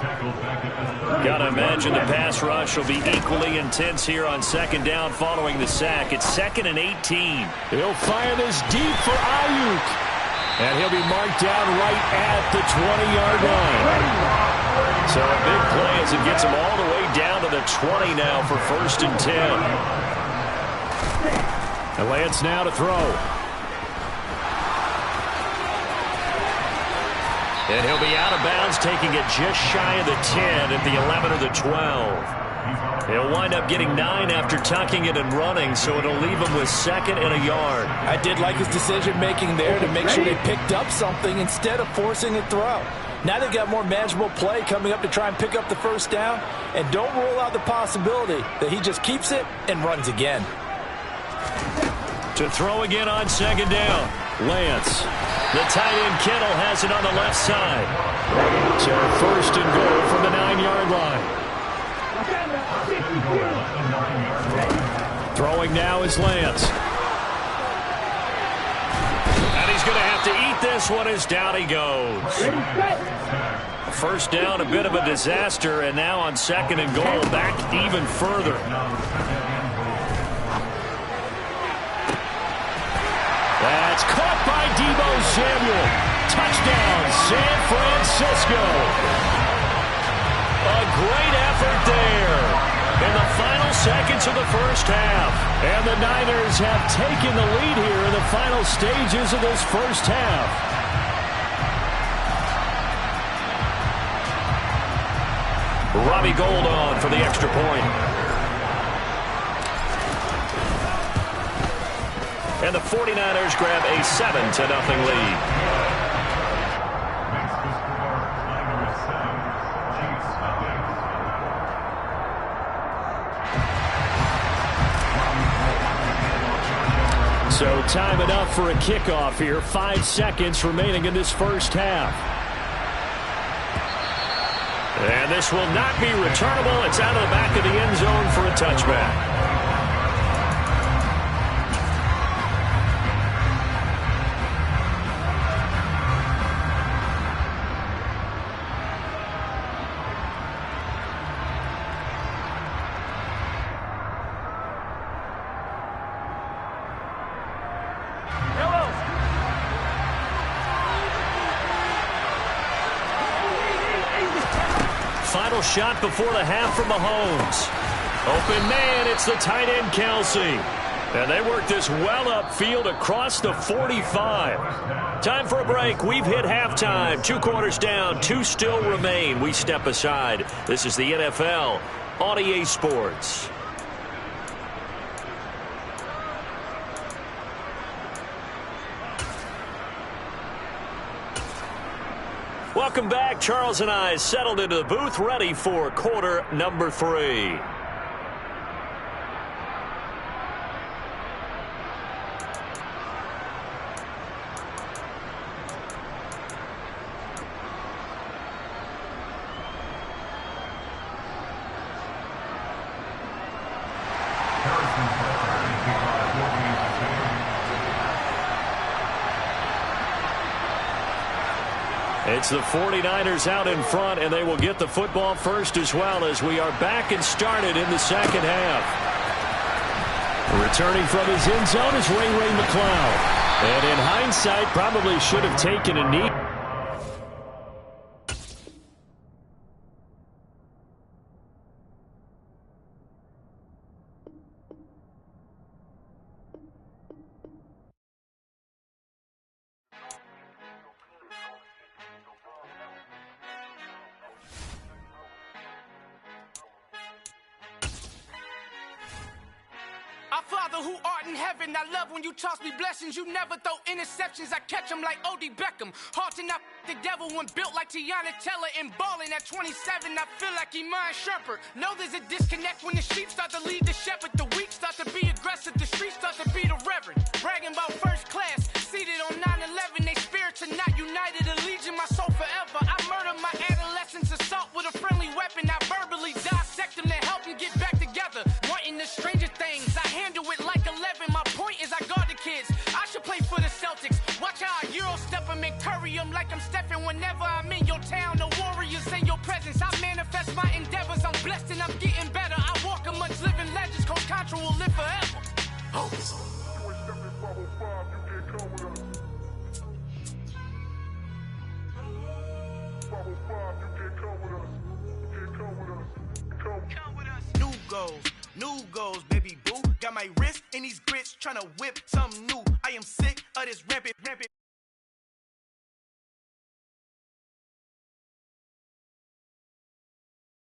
Got to imagine the pass rush will be equally intense here on second down following the sack. It's 2nd and 18. He'll fire this deep for Ayuk. And he'll be marked down right at the 20-yard line. So a big play as it gets him all the way down to the 20 now for 1st and 10. And Lance now to throw. And he'll be out of bounds, taking it just shy of the 10 at the 11 or the 12. He'll wind up getting 9 after tucking it and running, so it'll leave him with 2nd and a yard. I did like his decision-making there to make sure they picked up something instead of forcing a throw. Now they've got more manageable play coming up to try and pick up the first down, and don't rule out the possibility that he just keeps it and runs again. To throw again on second down, Lance. The tight end Kittle has it on the left side. So 1st and goal from the 9-yard line. Throwing now is Lance. And he's going to have to eat this one as down he goes. First down, a bit of a disaster, and now on 2nd and goal, back even further. That's caught by Deebo Samuel. Touchdown, San Francisco. A great effort there in the final seconds of the first half. And the Niners have taken the lead here in the final stages of this first half. Robbie Gould on for the extra point. And the 49ers grab a 7-0 lead. So time enough for a kickoff here. 5 seconds remaining in this first half. And this will not be returnable. It's out of the back of the end zone for a touchback. final shot before the half from Mahomes. Open man, it's the tight end, Kelsey. And they work this well upfield across the 45. Time for a break. We've hit halftime. 2 quarters down, 2 still remain. We step aside. This is the NFL on EA Sports. Welcome back. Charles and I settled into the booth, ready for quarter number 3. It's the 49ers out in front, and they will get the football first as well as we are back and started in the second half. Returning from his end zone is Ray McCloud. And in hindsight, probably should have taken a knee. Our Father who art in heaven, I love when you toss me blessings. You never throw interceptions, I catch them like O.D. Beckham. Hard to knock the devil when built like Tiana Teller and balling at 27. I feel like Iman Shumpert. Know there's a disconnect when the sheep start to lead the shepherd. The weak start to be aggressive, the streets start to be the reverend. Bragging about first class, seated on 9/11. They spirits are not united, a legion, my soul forever. I murdered my adolescence, assault with a friendly weapon. I verbally dissect them to help them get back together. Wanting the stranger things, I handle it like 11. My point is I guard the kids. I should play for the Celtics. Watch how I Euro step them and curry them like I'm stepping. Whenever I'm in your town, the Warriors in your presence. I manifest my endeavors. I'm blessed and I'm getting better. I walk amongst living legends. Coach Contra will live forever. Oh. New goals, baby boo. Got my wrist in these grits, tryna whip something new. I am sick of this rampant